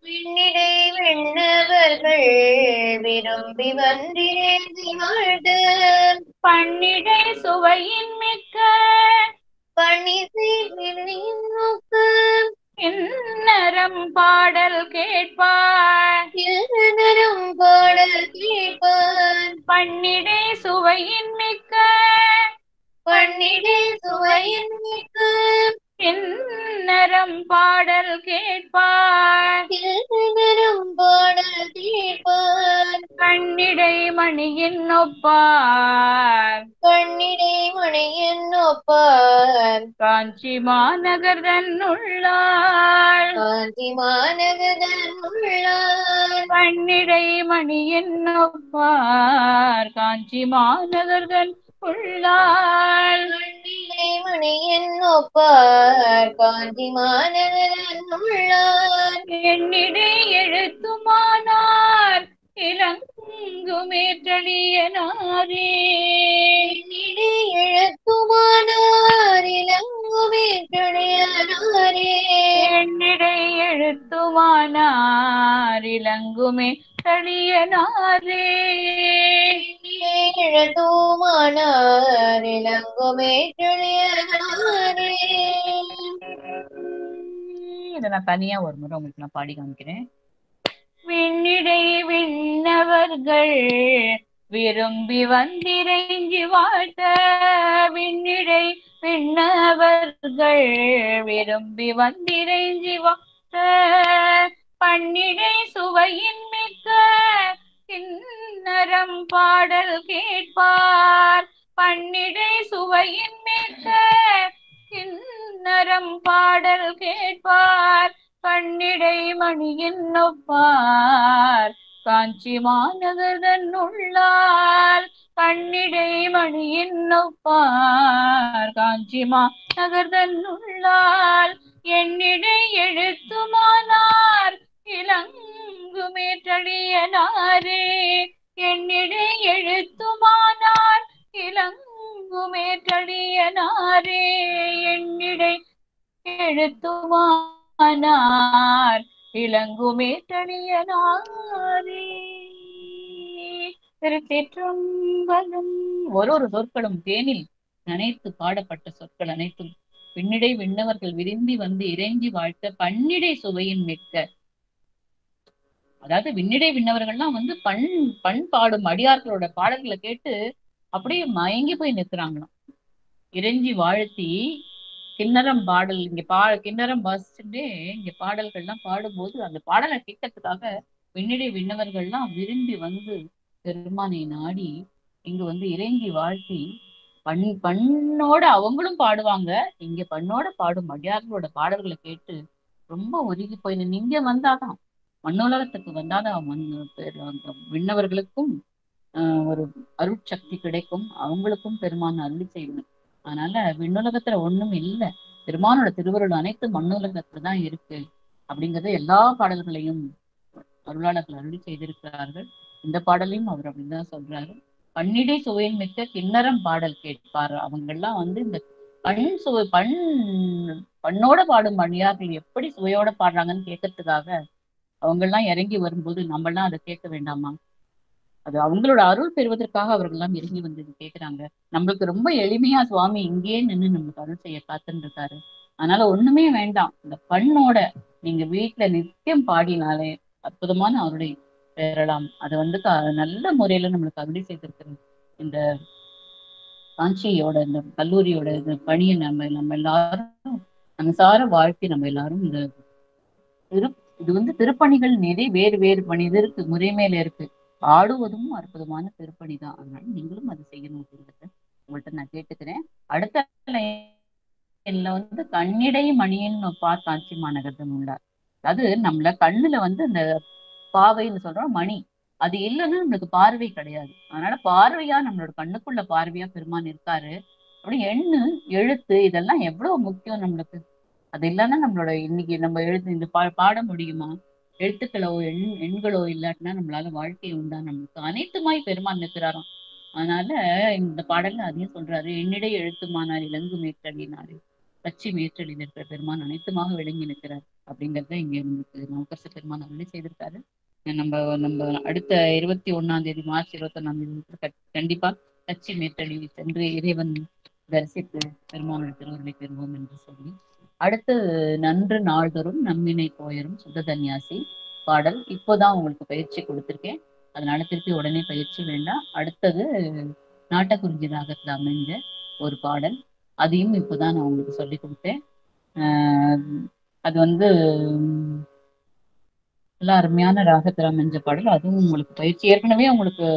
விண்ணிடை விண்ணவர்கள் விரும்பி வந்திரேந்தி வாழ்க பன்னிடை சுவையின் மிக்க பணிசை விண்ணின் நோக்கு இன்னரம் பாடல் கேட்பார் இருநரும் பாடல் கேட்பான் பன்னிடை சுவையின் மிக்க பன்னிடை சுவையின் மிக்க இன்னரம் பாடல் கேட்பார் இருநரும் பாடல் கேட்பான் கண்ணிடை மணியின் ஒப்பார் கண்ணிடை மணியின் ஒப்பார் காஞ்சி மாநகர் தன்னுள்ளார் காஞ்சி மாநகரன் உள்ளார் கண்ணிடை மணியின் ஒப்பார் காஞ்சி மாநகர் தன்னுள்ளார் கண்ணிடை மணியின் ஒப்பார் காஞ்சி மாநகரன் உள்ளார் எண்ணிடை எழுத்துமானார் இளங்குமேற்றளியனாரே என்னிடை எழுத்துமானார் இளங்குமே துணையானாரே எண்ணிடை எழுத்துமானார் இளங்குமே தளியனாரே என்னிடை எழுத்துமானார் இளங்குமே துணையானாரே இதை நான் தனியா ஒரு முறை உங்களுக்கு நான் பாடி காமிக்கிறேன். விண்ணிடை விண்ணவர்கள் விரும்பி வந்திரைஞ்சி வாழ்த்த விண்ணிடை விண்ணவர்கள் விரும்பி வந்திரைஞ்சி வாழ்த்த பன்னிடை சுவையின் மிக்க கிண்ணரம் பாடல் கேட்பார் பன்னிடை சுவையின் மிக்க கிண்ணரம் பாடல் கேட்பார் கண்ணிடை மணியின் ஒப்பார் காஞ்சி மாநகர் தன்னுள்ளார் கண்ணிடை மணியின் ஒப்பார் காஞ்சி மாநகர் தன்னுள்ளார் என்னிடை எழுத்துமானார் இளங்குமேற்றளியனாரே என்னிடை எழுத்துமானார் இளங்குமேற்றளியனாரே என்னிடை எழுத்துமானார் இளங்குமேற்றளியனாரே. திருச்சிற்றம்பலம். ஒரு சொற்களும் தேனில் நனைத்து பாடப்பட்ட சொற்கள் அனைத்தும் விண்ணிடை விண்ணவர்கள் விரும்பி வந்து இறைஞ்சி வாழ்த்த பன்னிடை சுவையின் மிக்க. அதாவது விண்ணிடை விண்ணவர்கள்லாம் வந்து பண் பாடும் அடியார்களோட பாடல்களை கேட்டு அப்படியே மயங்கி போய் நிற்கிறாங்களாம். இறைஞ்சி வாழ்த்தி கிண்ணறம் பாடல் இங்க கிண்ணறம் வாசிச்சுட்டே இங்க பாடல்கள்லாம் பாடும்போது அந்த பாடலை கேட்கறதுக்காக விண்ணிடை விண்ணவர்கள்லாம் விரும்பி வந்து பெருமானை நாடி இங்க வந்து இறைஞ்சி வாழ்த்தி பண்ணோட அவங்களும் பாடுவாங்க. இங்க பண்ணோட பாடும் அடியார்களோட பாடல்களை கேட்டு ரொம்ப உருகி போய் இங்க வந்தாதான் மண்ணுலகத்துக்கு வந்தாதான் விண்ணவர்களுக்கும் ஒரு அருட்சக்தி கிடைக்கும், அவங்களுக்கும் பெருமான் அருளி செய்யணும். அதனால விண்ணுலகத்துல ஒண்ணும் இல்லை, பெருமானோட திருவருள் அனைத்து மண்ணுலகத்துல தான் இருக்கு அப்படிங்கறத எல்லா பாடல்களையும் அருளாளர்கள் அருளி செய்திருக்கிறார்கள். இந்த பாடலையும் அவர் அப்படிதான் சொல்றாரு. பன்னிடை சுவையின் மிக்க கிண்ணறம் பாடல் கேட்பார். அவங்கெல்லாம் வந்து இந்த பண்ணோட பாடும் அடியார்கள் எப்படி சுவையோட பாடுறாங்கன்னு கேட்கறதுக்காக அவங்கெல்லாம் இறங்கி வரும்போது நம்மெல்லாம் அதை கேட்க வேண்டாமா? அது அவங்களோட அருள் பெறுவதற்காக அவர்கள் எல்லாம் இறங்கி வந்து கேட்கிறாங்க. நம்மளுக்கு ரொம்ப எளிமையா சுவாமி இங்கேயே நின்று நம்மளுக்கு அருள் செய்ய காத்துன்னு இருக்காரு. அதனால ஒண்ணுமே வேண்டாம், இந்த பண்ணோட நீங்க வீட்டுல நித்தியம் பாடினாலே அற்புதமான அருளை பெறலாம். அது வந்து நல்ல முறையில நம்மளுக்கு அருளி செய்திருக்கிறது. இந்த காஞ்சியோட இந்த கல்லூரியோட இந்த பணியை நம்ம எல்லாரும் மனசார வாழ்க்கை நம்ம எல்லாரும் இந்த இது வந்து திருப்பணிகள் நிறைய வேறு வேறு பணி இது இருக்கு, முறை மேல இருக்கு. ஆடுவதும் அற்புதமான திருப்பணி தான். அதனால நீங்களும் அதை செய்யணும் அப்படின்றத உங்கள்கிட்ட நான் கேட்டுக்கிறேன். அடுத்த வந்து கண்ணிடை மணியின் பார் காஞ்சி மாநகரம் உள்ளார். அது நம்மள கண்ணுல வந்து இந்த பாவைன்னு சொல்றோம் மணி, அது இல்லைன்னா நம்மளுக்கு பார்வை கிடையாது. அதனால பார்வையா நம்மளோட கண்ணுக்குள்ள பார்வையா பெருமான் இருக்காரு. அப்படி எண்ணு எழுத்து இதெல்லாம் எவ்வளவு முக்கியம் நம்மளுக்கு. அது இல்லைன்னா நம்மளோட இன்னைக்கு நம்ம எழுத்து இந்த பாட முடியுமா? எழுத்துக்களோ எண்களோ இல்லாட்டினா நம்மளால வாழ்க்கை உண்டா? நம்மளுக்கு அனைத்துமாய் பெருமான் நிற்கிறாராம். அதனால இந்த பாடல்ல அதையும் சொல்றாரு. எண்ணிடை எழுத்துமானார் இலங்கு மேற்றலினாரு கட்சி மேற்றலில் இருக்கிற பெருமான் அனைத்துமாக விளங்கி நிற்கிறார் அப்படிங்கறத இங்க நமக்கு நவக்கரச பெருமான் அருளி செய்திருக்காரு. நம்ம நம்ம அடுத்த 21 மார்ச் 21 கண்டிப்பா கட்சி மேற்றலி சென்று இறைவன் தரிசித்து பெருமானோட திருவருளை பெறுவோம் என்று சொல்லி அடுத்து நன்று நாள்தோறும் நம்மினை போயரும் சுத்த தன்யாசி பாடல் இப்போதான் உங்களுக்கு பயிற்சி கொடுத்திருக்கேன். அதனால திருப்பி உடனே பயிற்சி வேண்டாம். அடுத்தது நாட்டக்குறிஞ்சி ராகத்துல அமைஞ்ச ஒரு பாடல், அதையும் இப்போதான் நான் உங்களுக்கு சொல்லி கொடுத்தேன். அது வந்து நல்ல அருமையான ராகத்துல அமைஞ்ச பாடல். அதுவும் உங்களுக்கு பயிற்சி ஏற்கனவே உங்களுக்கு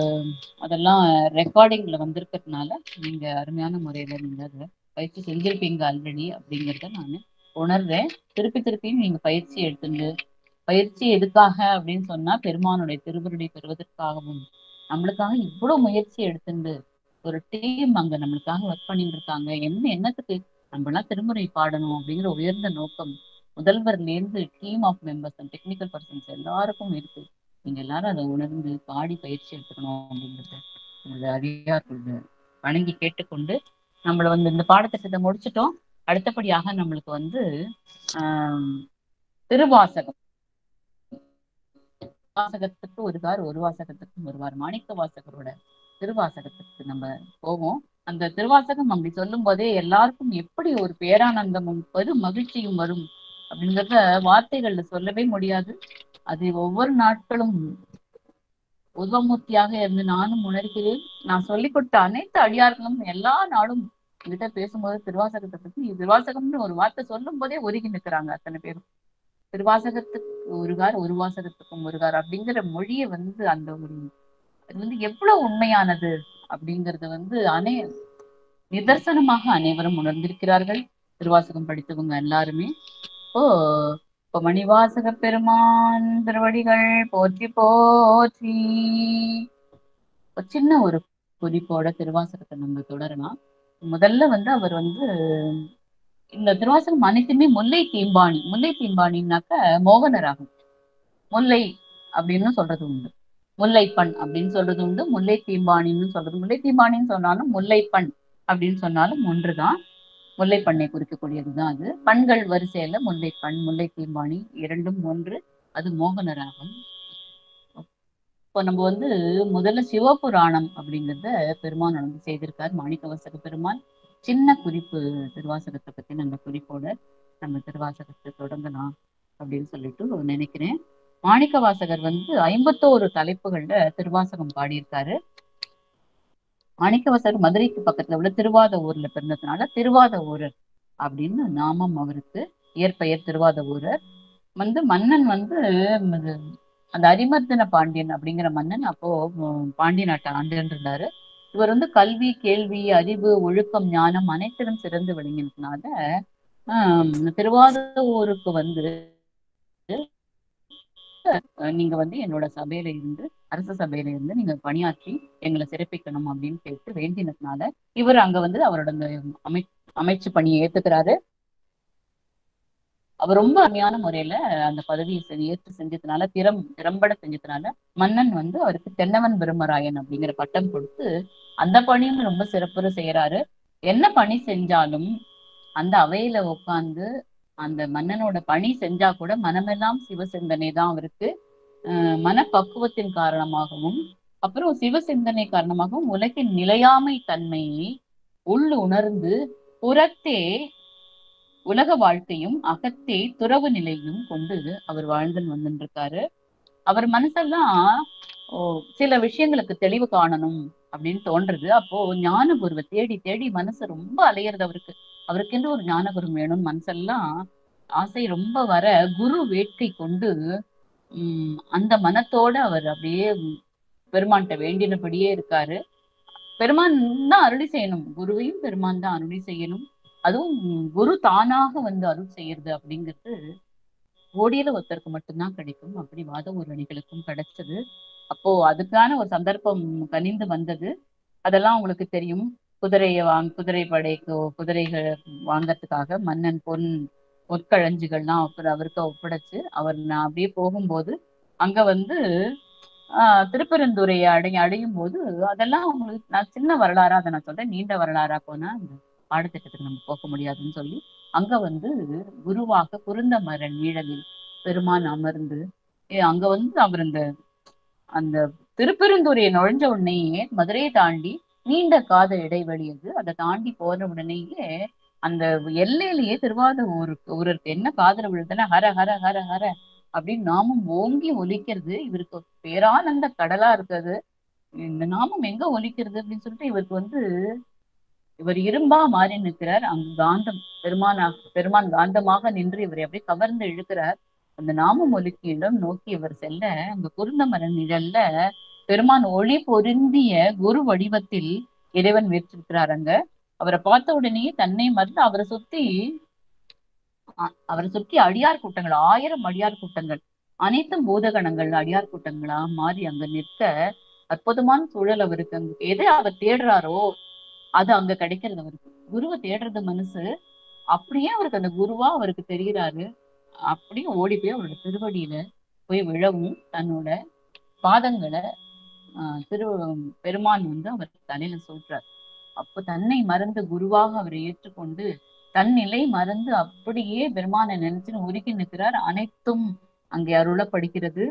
அதெல்லாம் ரெக்கார்டிங்ல வந்திருக்கிறதுனால நீங்க அருமையான முறையில நீங்க அதை பயிற்சி செஞ்சிருப்பீங்க ஆல்ரெடி அப்படிங்கிறத நான் உணர்றேன். திருப்பி திருப்பியும் நீங்க பயிற்சி எடுத்துட்டு பயிற்சி எதுக்காக அப்படின்னு சொன்னா பெருமானுடைய திருவருளை பெறுவதற்காகவும் நம்மளுக்காக இவ்வளவு முயற்சி எடுத்துட்டு ஒரு டீம் அங்க நம்மளுக்காக ஒர்க் பண்ணிட்டு இருக்காங்க. என்னத்துக்கு நம்மளாம் திருமுறை பாடணும் அப்படிங்கிற உயர்ந்த நோக்கம் முதல்வர்ல இருந்து team of members and technical persons எல்லாருக்கும் இருக்கு. நீங்க எல்லாரும் அதை உணர்ந்து பாடி பயிற்சி எடுத்துக்கணும் அப்படிங்கிறது உங்களோட அடியார்கள் வணங்கி கேட்டுக்கொண்டு நம்மள இந்த பாடத்திட்டத்தை முடிச்சிட்டோம். அடுத்தபடியாக நம்மளுக்கு ஆஹ் திருவாசகம் வாசகத்துக்கு ஒரு வாசகத்துக்கும் ஒருவார் மாணிக்க வாசகரோட திருவாசகத்துக்கு நம்ம போவோம். அந்த திருவாசகம் அப்படி சொல்லும் போதே எல்லாருக்கும் எப்படி ஒரு பேரானந்தமும் பெரும் மகிழ்ச்சியும் வரும் அப்படிங்கிறத வார்த்தைகள்ல சொல்லவே முடியாது. அது ஒவ்வொரு நாட்களும் உதவமூர்த்தியாக இருந்து நானும் உணர்கிறேன். நான் சொல்லிக் கொடுத்த அனைத்து அடியார்களும் எல்லா நாளும் என்கிட்ட பேசும்போது திருவாசகத்தை பத்தி திருவாசகம்னு ஒரு வார்த்தை சொல்லும் போதே ஒருங்கி நிற்கிறாங்க அத்தனை பேரும். திருவாசகத்துக்கு ஒரு வாசகத்துக்கும் ஒருகார் அப்படிங்கிற மொழியை அந்த ஒரு அது எவ்வளவு உண்மையானது அப்படிங்கறது நிதர்சனமாக அனைவரும் உணர்ந்திருக்கிறார்கள். திருவாசகம் படித்தவங்க எல்லாருமே. இப்போ மணிவாசக பெருமான் திருவடிகள் போற்றி போற்றி. சின்ன ஒரு குறிப்போட திருவாசகத்தை நம்ம தொடரலாம். முதல்ல அவர் இந்த திருவாசகம் அனைத்துமே முல்லை தீம்பாணினாக்க மோகனராகும். முல்லை அப்படின்னு சொல்றது உண்டு, முல்லைப்பண் அப்படின்னு சொல்றது உண்டு, முல்லை தீம்பாணின்னு சொல்றது. முல்லை தீம்பாணின்னு சொன்னாலும் முல்லைப்பண் அப்படின்னு சொன்னாலும் ஒன்றுதான். முல்லைப்பண்ணை குறிக்கக்கூடியதுதான் அது. பண்கள் வரிசையில முல்லைப்பண் முல்லை தீம்பாணி இரண்டும் ஒன்று. அது மோகனராகம். இப்போ நம்ம முதல்ல சிவபுராணம் அப்படிங்கிறத பெருமான் செய்திருக்கார் மாணிக்கவாசக பெருமான். சின்ன குறிப்பு திருவாசகத்தை பத்தி நம்ம குறிப்போட நம்ம திருவாசகத்தை தொடங்கலாம் அப்படின்னு சொல்லிட்டு நினைக்கிறேன். மாணிக்க வாசகர் 51 தலைப்புகள்ல திருவாசகம் பாடியிருக்காரு. மாணிக்கவாசகர் மதுரைக்கு பக்கத்துல உள்ள திருவாத ஊர்ல பிறந்ததுனால திருவாத ஊரர் அப்படின்னு நாமம் அவருக்கு. இயற்பெயர் திருவாத ஊரர். மன்னன் அந்த அரிமர்தன பாண்டியன் அப்படிங்கிற மன்னன் அப்போ பாண்டிய நாட்டை ஆண்டு இருந்தாரு. இவர் கல்வி, கேள்வி, அறிவு, ஒழுக்கம், ஞானம் அனைத்திலும் சிறந்து விளங்கினதுனால திருவாத ஊருக்கு நீங்க என்னோட சபையில இருந்து அரச சபையில இருந்து நீங்க பணியாற்றி எங்களை சிறப்பிக்கணும் அப்படின்னு கேட்டு வேண்டினதுனால இவர் அங்க அவரோட அமைச்சு பணியை ஏத்துக்கிறாரு. அவர் ரொம்ப அருமையான முறையில அந்த பதவியை ஏற்று செஞ்சதுனால திறம்பட செஞ்சதுனால மன்னன் அவருக்கு தென்னவன் பிரம்மராயன் அப்படிங்கிற பட்டம் கொடுத்து அந்த பணியும் ரொம்ப சிறப்புற செய்யறாரு. என்ன பணி செஞ்சாலும் அந்த அவையில உட்கார்ந்து அந்த மன்னனோட பணி செஞ்சா கூட மனமெல்லாம் சிவசிந்தனை தான் அவருக்கு. மனப்பக்குவத்தின் காரணமாகவும் அப்புறம் சிவசிந்தனை காரணமாகவும் உலகின் நிலையாமை தன்மையை உணர்ந்து புறத்தே உலக வாழ்க்கையும் அகத்தே துறவு நிலையும் கொண்டு அவர் வாழ்ந்து வந்துருக்காரு. அவர் மனசெல்லாம் சில விஷயங்களுக்கு தெளிவு காணணும் அப்படின்னு தோன்றது. அப்போ ஞானகுருவை தேடி தேடி மனசு ரொம்ப அலையிறது அவருக்கு. அவருக்கென்று ஒரு ஞானகுரு வேணும் மனசெல்லாம் ஆசை ரொம்ப வர குரு வேட்கை கொண்டு அந்த மனத்தோட அவர் அப்படியே பெருமான்கிட்ட வேண்டினபடியே இருக்காரு. பெருமான் தான் அருளி செய்யணும், குருவையும் பெருமான் தான் அருளி செய்யணும். அதுவும் குரு தானாக அருள் செய்யறது அப்படிங்கிறது கோடியில ஒருத்தருக்கு மட்டும்தான் கிடைக்கும். அப்படி வாத ஒரு அணிகளுக்கும் கிடைச்சது. அப்போ அதுக்கான ஒரு சந்தர்ப்பம் கனிந்து வந்தது. அதெல்லாம் உங்களுக்கு தெரியும். குதிரை படைக்கு குதிரைகள் வாங்கறதுக்காக மன்னன் பொற்களஞ்சிகள்லாம் அவருக்கு ஒப்படைச்சு அவர் நான் அப்படியே போகும்போது அங்க திருப்பெருந்துறையை அடையும் போது அதெல்லாம் உங்களுக்கு நான் சின்ன வரலாறா அதை நான் சொல்றேன். நீண்ட வரலாறா போனா இந்த பாடத்திட்டத்துக்கு நம்ம போக முடியாதுன்னு சொல்லி அங்க வந்து குருவாக குருந்த மர நிழலில் பெருமான் அமர்ந்து அங்க வந்து அவர் அந்த திருப்பெருந்துறையை நுழைஞ்ச உடனேயே மதுரையை தாண்டி நீண்ட காத இடைவெளி அது. அதை தாண்டி போன உடனேயே அந்த எல்லையிலேயே ஊருக்கு என்ன காதல விழுதுன்னா ஹர ஹர ஹர ஹர அப்படின்னு நாமம் ஓங்கி ஒலிக்கிறது. இவருக்கு பேரானந்த கடலா இருக்குது. இந்த நாமம் எங்க ஒலிக்கிறது அப்படின்னு சொல்லிட்டு இவருக்கு வந்து இவர் இரும்பா மாறி நிற்கிறார். அங்கு காந்தம் பெருமான் காந்தமாக நின்று இவரை அப்படியே கவர்ந்து இழுக்கிறார். அந்த நாமம் ஒலிக்கும் இடம் நோக்கி இவர் செல்ல அங்க குருந்த மர நிழல்ல பெருமான் ஒளி பொருந்திய குரு வடிவத்தில் இறைவன் வீற்றிருக்கிறார். அங்க அவரை பார்த்த உடனேயே தன்னை மறந்து அவரை சுற்றி அடியார் கூட்டங்கள், 1000 அடியார் கூட்டங்கள், அனைத்தும் பூதகணங்கள் அடியார் கூட்டங்களா மாறி அங்க நிற்க அற்புதமான சூழல் அவருக்கு. அங்க எதை அவர் தேடுறாரோ அது அங்க கிடைக்கிறது அவருக்கு. குருவை தேடுறது மனசு, அப்படியே அவருக்கு அந்த குருவா அவருக்கு தெரிகிறாரு. அப்படியே ஓடி போய் அவரோட திருவடியில போய் விழவும் தன்னோட பாதங்களை பெருமான் வந்து அவர் தலையில சொல்றார். அப்போ தன்னை மறந்து குருவாக அவரை ஏற்றுக்கொண்டு தன் நிலை மறந்து அப்படியே பெருமானை நினைச்சுன்னு உருகி நிற்கிறார். அனைத்தும் அங்கே அருளப்படுகிறது.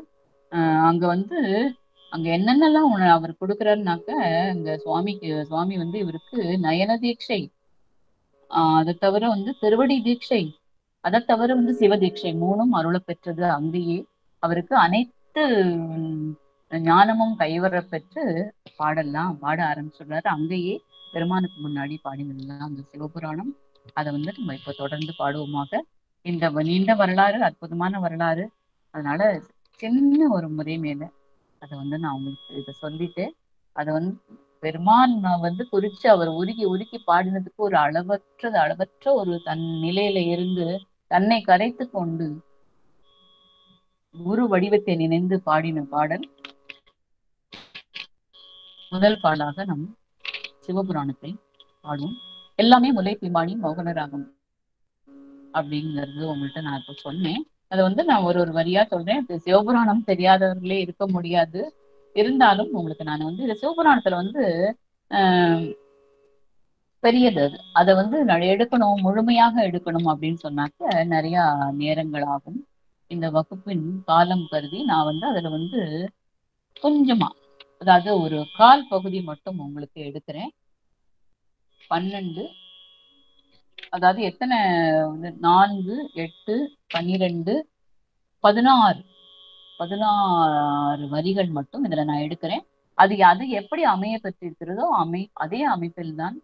அங்க வந்து அங்க என்னென்னலாம் அவர் கொடுக்கிறாருனாக்க இந்த சுவாமி வந்து இவருக்கு நயன தீட்சை, அதை தவிர வந்து திருவடி தீட்சை, அதை தவிர வந்து சிவ தீட்சை 3ம் அருள பெற்றது. அங்கேயே அவருக்கு அனைத்து ஞானமும் கைவர பெற்று பாட ஆரம்பிச்சுள்ளாரு. அங்கேயே பெருமானுக்கு முன்னாடி பாடினதுதான் அந்த சிவபுராணம். அதை வந்து நம்ம இப்ப தொடர்ந்து பாடுவோமாக. இந்த நீண்ட வரலாறு, அற்புதமான வரலாறு. அதனால சின்ன ஒரு முறை மேல அதை வந்து நான் உங்களுக்கு இதை சொல்லிட்டு அதை வந்து பெருமான் வந்து குறிச்சு அவர் உருக்கி பாடினதுக்கு ஒரு அளவற்ற ஒரு தன் நிலையில இருந்து தன்னை கரைத்து கொண்டு குரு வடிவத்தை நினைந்து பாடின பாடல் முதல் பாடலாக நம் சிவபுராணத்தை பாடுவோம். எல்லாமே முல்லை பிம்பாணி மோகனராகம் அப்படிங்கிறது உங்கள்கிட்ட நான் இப்ப சொன்னேன். அதை வந்து நான் ஒரு வரியா சொல்றேன். சிவபுராணம் தெரியாதவர்களே இருக்க முடியாது. இருந்தாலும் உங்களுக்கு நான் வந்து இந்த சிவபுராணத்துல வந்து பெரியது அது. அதை வந்து எடுக்கணும், முழுமையாக எடுக்கணும் அப்படின்னு சொன்னாக்க நிறைய நேரங்கள் ஆகும். இந்த வகுப்பின் காலம் கருதி நான் வந்து அதுல வந்து கொஞ்சமா, அதாவது ஒரு கால் பகுதி மட்டும் உங்களுக்கு எடுக்கிறேன். 12, அதாவது எத்தனை 4, 8, 12, 16 வரிகள் மட்டும் இதுல நான் எடுக்கிறேன். அது எப்படி அமைய பெற்றிருக்கிறதோ அதே அமைப்பில் தான்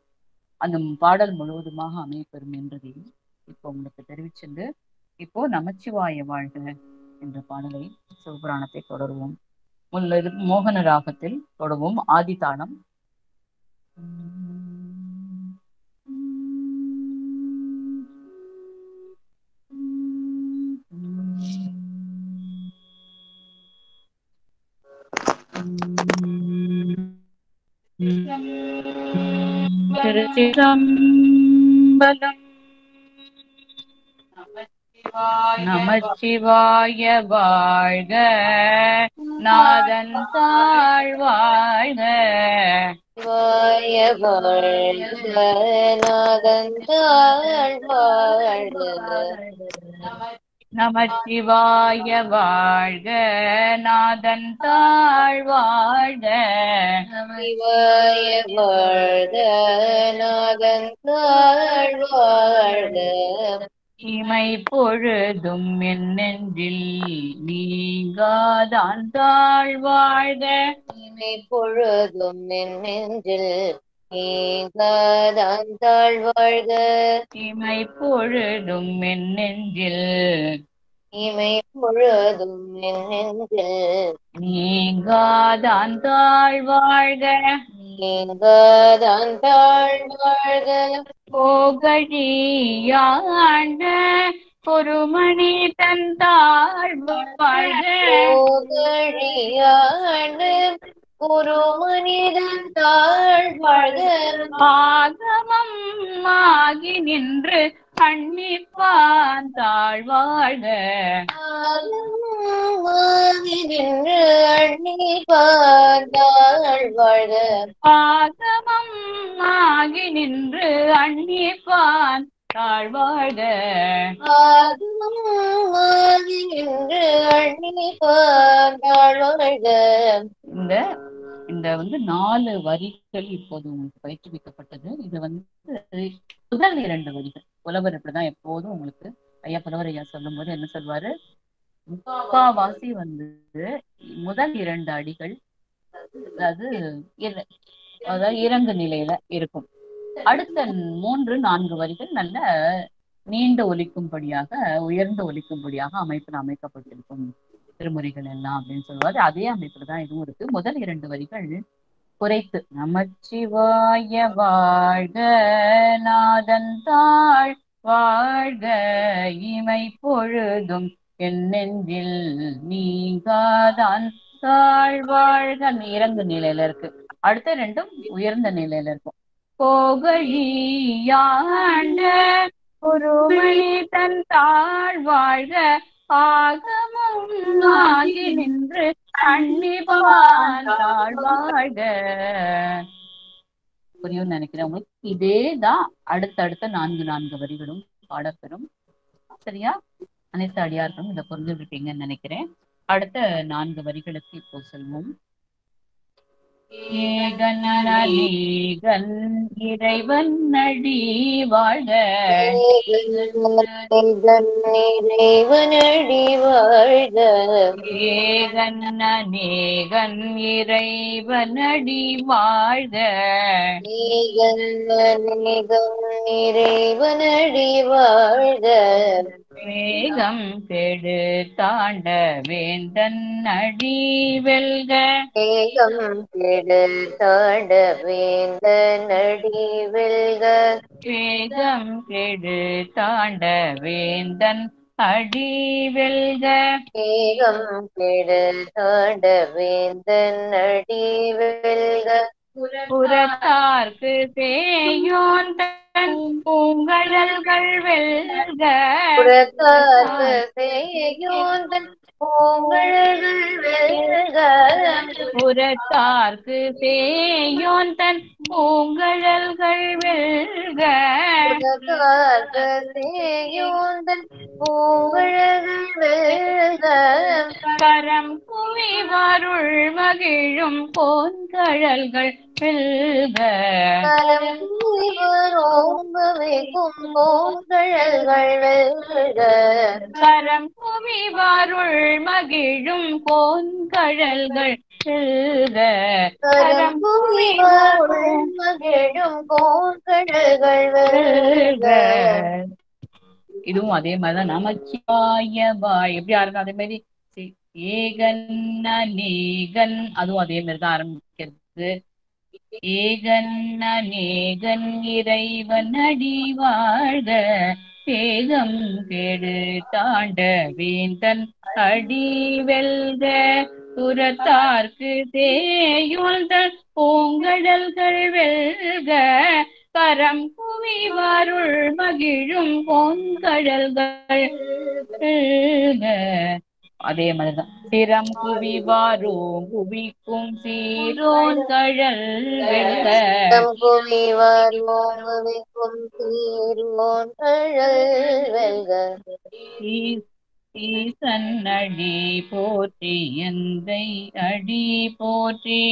அந்த பாடல் முழுவதுமாக அமையப்பெறும் என்பதையும் இப்போ உங்களுக்கு தெரிவிச்சுண்டு இப்போ நமச்சிவாய வாழ்க என்ற பாடலை சிவபுராணத்தை தொடருவோம். மோகன ராகத்தில் தொடர்வோம். ஆதி தாளம். திருச்சிற்றம்பலம். நமச்சிவாய வாழ்க, நாதன் தாழ் வாழ்க. சிவாய வாழ்க, நாதன் தாழ் வாழ்க. நமச்சிவாய வாழ்க, நாதன் தாழ் வாழ்க. சிவாய வாழ்க, நாதன் தாழ் வாழ்க. இமை பொழுதும் என் நெஞ்சில் நீங்காதான் தாழ் வாழ்க. இமை பொழுதும் என் நெஞ்சில் நீங்காதான் தாழ் வாழ்க. இமை பொழுதும் என் நெஞ்சில் இமை பொழுதும் என் நெஞ்சில் நீங்காதான் தாழ் வாழ்க. நீங்காதான் தாழ் வாழ்க. போகழியாண்ட பொருமணி தன் தாழ் வாழ்க. போகழியாண்ட பொருமனிதன் தாழ் வாழ்க. ஆகமம் ஆகி நின்று அன்னிப்பான் தாழ் வாழ்க. ஆகமம் ஆகி நின்று வாழ்க ஆகமம் ஆகி நின்று அன்னிப்பான் தாழ்வாழ்க ஆகமாகி நின்று அன்னிப்பான் தாழ்வாழ்க. இந்த இந்த 4 வரிகள் இப்போது உங்களுக்கு பயிற்றுவிக்கப்பட்டது. இது முதல் 2 வரிகள் புலவர் இப்படிதான் எப்போதும் உங்களுக்கு புலவர் ஐயா சொல்லும் போது என்ன சொல்வாரு, முக்காவாசி முதல் 2 அடிகள் அதாவது இறங்கு நிலையில இருக்கும். அடுத்த 3, 4 வரிகள் நல்ல நீண்ட ஒலிக்கும்படியாக உயர்ந்த ஒலிக்கும்படியாக அமைக்கப்பட்டிருக்கும் திருமுறைகள் எல்லாம் அப்படின்னு சொல்லுவாரு. அதே அமைப்புல தான் இதுவும் இருக்கு. முதல் 2 வரிகள் குறைத்து நமச்சிவாய வாழ்க நாதன் தாழ் வாழ்க இமை பொழுதும் என் நெஞ்சில் நீங்காதான் தாழ் வாழ்க இறங்கு நிலையில இருக்கு. அடுத்த 2ம் உயர்ந்த நிலையில இருக்கும். கோகழியாண்ட ஒருமணி தன் தாழ் வாழ்க ஆகமும் ஆகி நின்று அன்னிப்பான் தாழ் வாழ்க. புரியும் நினைக்கிறேன் உங்களுக்கு. இதேதான் அடுத்தடுத்த 4 வரிகளும் பாடப்பெறும். சரியா? அனைத்து அடியார்களும் இதை புரிஞ்சுக்கிட்டீங்கன்னு நினைக்கிறேன். அடுத்த 4 வரிகளுக்கு இப்போ செல்வோம். ஏகன் அநேகன் இறைவன் அடி வாழ்க இறைவனடி வாழ்க ஏகன் அநேகன் இறைவனடி வாழ்க இறைவனடி வாழ்க வேகம் கெடு தாண்ட வேந்தன் அடி வெல்க வேகம் கெடு தாண்ட வேந்தனடி வெல்க வேகம் கெடு தாண்ட வேந்தன் அடி வெல்க வேகம் கெடு தாண்ட வேந்தனடி வெல்க புறத்தார்க்கு சேயோன் தன் பூங்கழல்கள் வெல்க புறத்தார்க்கு சேயோந்தன் பூங்கழல்கள் வெல்க புறத்தார்க்கு சேயோன் தன் பூங்கழல்கள் வெல்க புறத்தார்க்கு சேயோந்தன் பூங்கழல்கள் வெல்க கரம் குவி வருள் மகிழும் போன்கழல்கள் வெல்க கரம் ஓம்பவைக்கும் பூங்கழல்கள் வெல்க கரம் குவி வருள் மகிழும் போன்கழல்கள் வெல்க கரம் வருள் மகிழும் பூங்கழல்கள் வெல்க. இதுவும் அதே மாதிரிதான். நமச்சிவாய வாய் எப்படி ஆரம்பம் அதே மாதிரி ஏகன் அநேகன் அதுவும் அதே மாதிரிதான் ஆரம்பிக்கிறது. ஏகன் அநேகன் இறைவன் அடி வாழ்க வேகம் கெடு தாண்ட வேந்தன் அடி வெல்க புறத்தார்க்கு தேயுள்தல் பூங்கடல்கள் வெல்க கரம் குவி வருள் மகிழும் பொங்கடல்கள் வெல்க. அதே மாதிரிதான் சிரம் குவி வாரோம் குவிக்கும் சீரோன் கழல் வெல்க குவி வருவோம் குவிக்கும் சீரோன் கழல் வெல்க ஈசன் அடி போற்றி எந்தை அடி போற்றி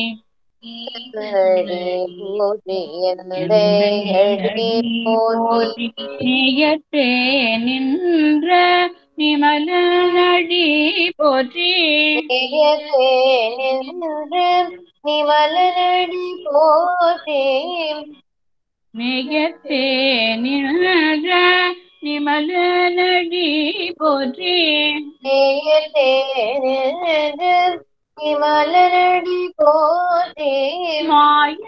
போற்றி எந்தை அடி போற்றி நேயத்தே நின்ற நிமலனடி போற்றி நேயத்தே நின்று நிமலனடி போற்றி நேயத்தே நின்ற நிமலனடி போற்றி நேயத்தே நின்று நிமலனடி போற்றி மாய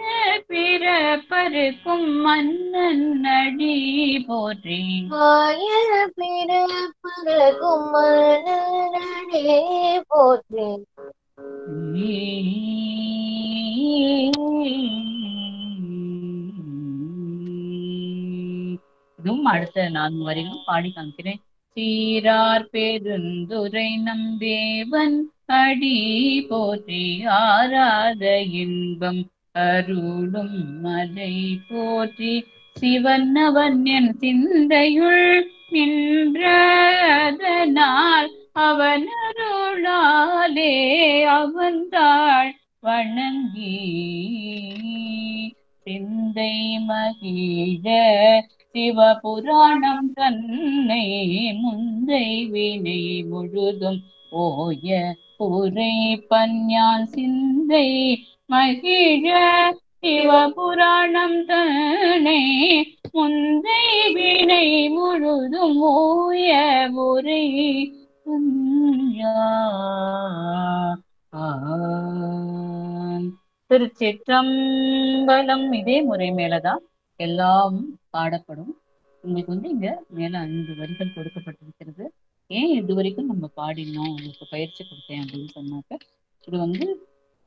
பிறப்பருக்கும் மன்னன் அடி போற்றி மாய பிறப்பருக்கும் மன்னனடி போற்றி இதுவும் அடுத்த 4 வரிகளும் பாடி காமிக்கிறேன். சீரார் பெருந்துரை நம் தேவன் அடி போற்றி ஆராத இன்பம் அருளும் மலை போற்றி சிவன் அவன் என் சிந்தையுள் நின்ற அதனால் அவன் அருளாலே அவன் தாழ் வணங்கி சிந்தை மகிழ சிவபுராணம் தன்னை முந்தை வினை முழுதும் ஓய புரை பஞ்ஞான் சிந்தை மகிழ சிவபுராணம் தன்னை முந்தை வினை முழுதும் ஓய புரை திருச்சிற்றம்பலம். இதே முறை மேலதான் எல்லாம் பாடப்படும். உங்களுக்கு இங்க மேல 5 வரிகள் கொடுக்கப்பட்டிருக்கிறது. ஏன் இது வரைக்கும் நம்ம பாடினோம், உங்களுக்கு பயிற்சி கொடுத்தேன் அப்படின்னு சொன்னாக்க, இது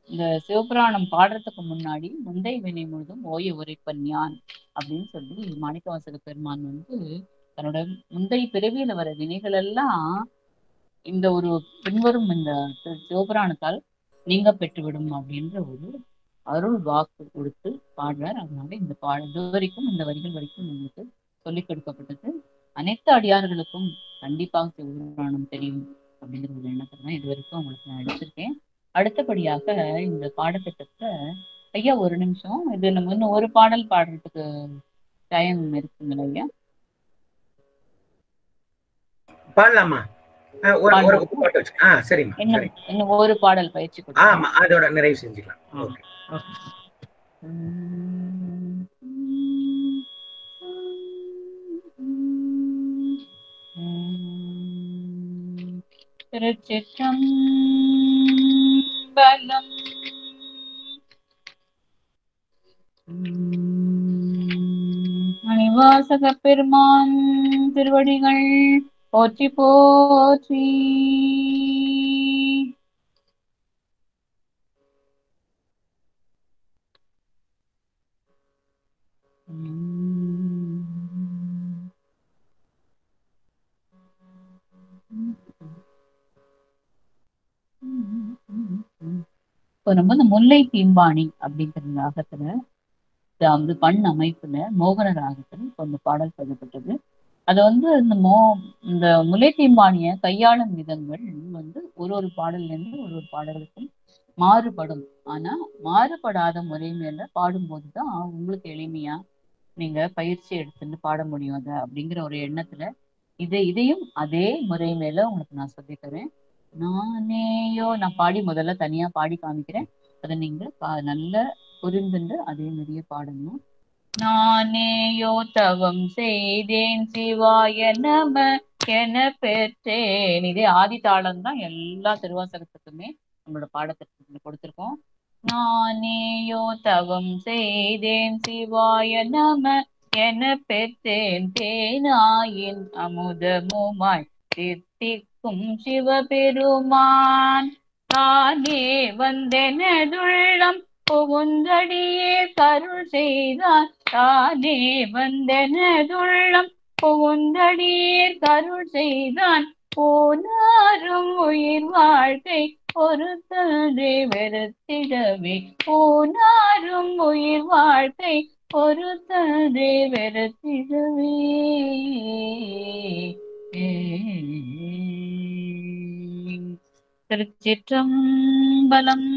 இந்த சிவபுராணம் பாடுறதுக்கு முன்னாடி முந்தை வினை முழுதும் ஓய உரைப்பன் யான் அப்படின்னு சொல்லி மாணிக்கவாசக பெருமான் தன்னோட முந்தை பிறவியில வர வினைகள் எல்லாம் இந்த ஒரு பின்வரும் இந்த சிவபுராணத்தால் நீங்க பெற்றுவிடும் அப்படின்ற ஒரு அருள் வாக்கு கொடுத்து பாடுறார். அதனால இந்த இது வரைக்கும் இந்த வரிகள் வரைக்கும் உங்களுக்கு சொல்லிக் கொடுக்கப்பட்டது. அனைத்து அடியார்களுக்கும் கண்டிப்பாக சிவபுராணம் தெரியும் அப்படிங்கிற ஒரு எண்ணத்தை தான் இது வரைக்கும் உங்களுக்கு நான் எடுத்திருக்கேன். அடுத்தபடியாக இந்த பாடத்திட்டத்தை ஐயா ஒரு நிமிஷம், இது நம்ம இன்னும் ஒரு பாடல் பாடுறதுக்கு டைம் இருக்குங்களா ஐயா? பாடலாமா? இன்னும் ஒரு பாடல் பயிற்சி அதோட நிறைவு செஞ்சுக்கலாம். திருச்சிற்றம்பலம். மணிவாசக பெருமான் திருவடிகள் போற்றி போற்றி. இப்போ நம்ம இந்த முல்லை தீம்பாணி அப்படிங்கிற ராகத்துல பண் அமைப்புல மோகன ராகத்துல இப்போ பாடல் பதிக்கப்பட்டது. அது இந்த முல்லை தீம்பாணிய கையாளும் விதங்கள் ஒரு பாடல்ல இருந்து ஒரு பாடலுக்கும் மாறுபடும். ஆனா மாறுபடாத முறை மேல பாடும்போதுதான் உங்களுக்கு எளிமையா நீங்க பயிற்சி எடுத்துட்டு பாட முடியும் அத அப்படிங்கிற ஒரு எண்ணத்துல இதையும் அதே முறை மேல உங்களுக்கு நான் சொல்லி தரேன். நான் பாடி முதல்ல தனியா பாடி காமிக்கிறேன். அதை நீங்க நல்ல புரிந்துண்டு அதே மாதிரியே பாடணும். நானேயோ தவம் செய்தேன் சிவாய நம என பெற்றேன். இதே ஆதி தாளம் தான் எல்லா திருவாசகத்துக்குமே நம்மளோட பாடத்திட்டத்துல கொடுத்திருக்கோம். நானேயோ தவம் செய்தேன் சிவாய நம என பெற்றேன் தேனாயின் அமுதமுமாய் தித்திக்கும் சிவபெருமான் தானே வந்தெனதுள்ளம் புகுந்தடியே கருள் செய்தான். தானே வந்தெனதுள்ளம் புகுந்தடியே கருள் செய்தான். போனாரும் உயிர் வாழ்க்கை ஒரு தந்தை வெறுத்திடவே. போனாரும் உயிர் வாழ்க்கை ஒரு தந்தை வெறுத்திடவே. திருச்சிற்றம்பலம்.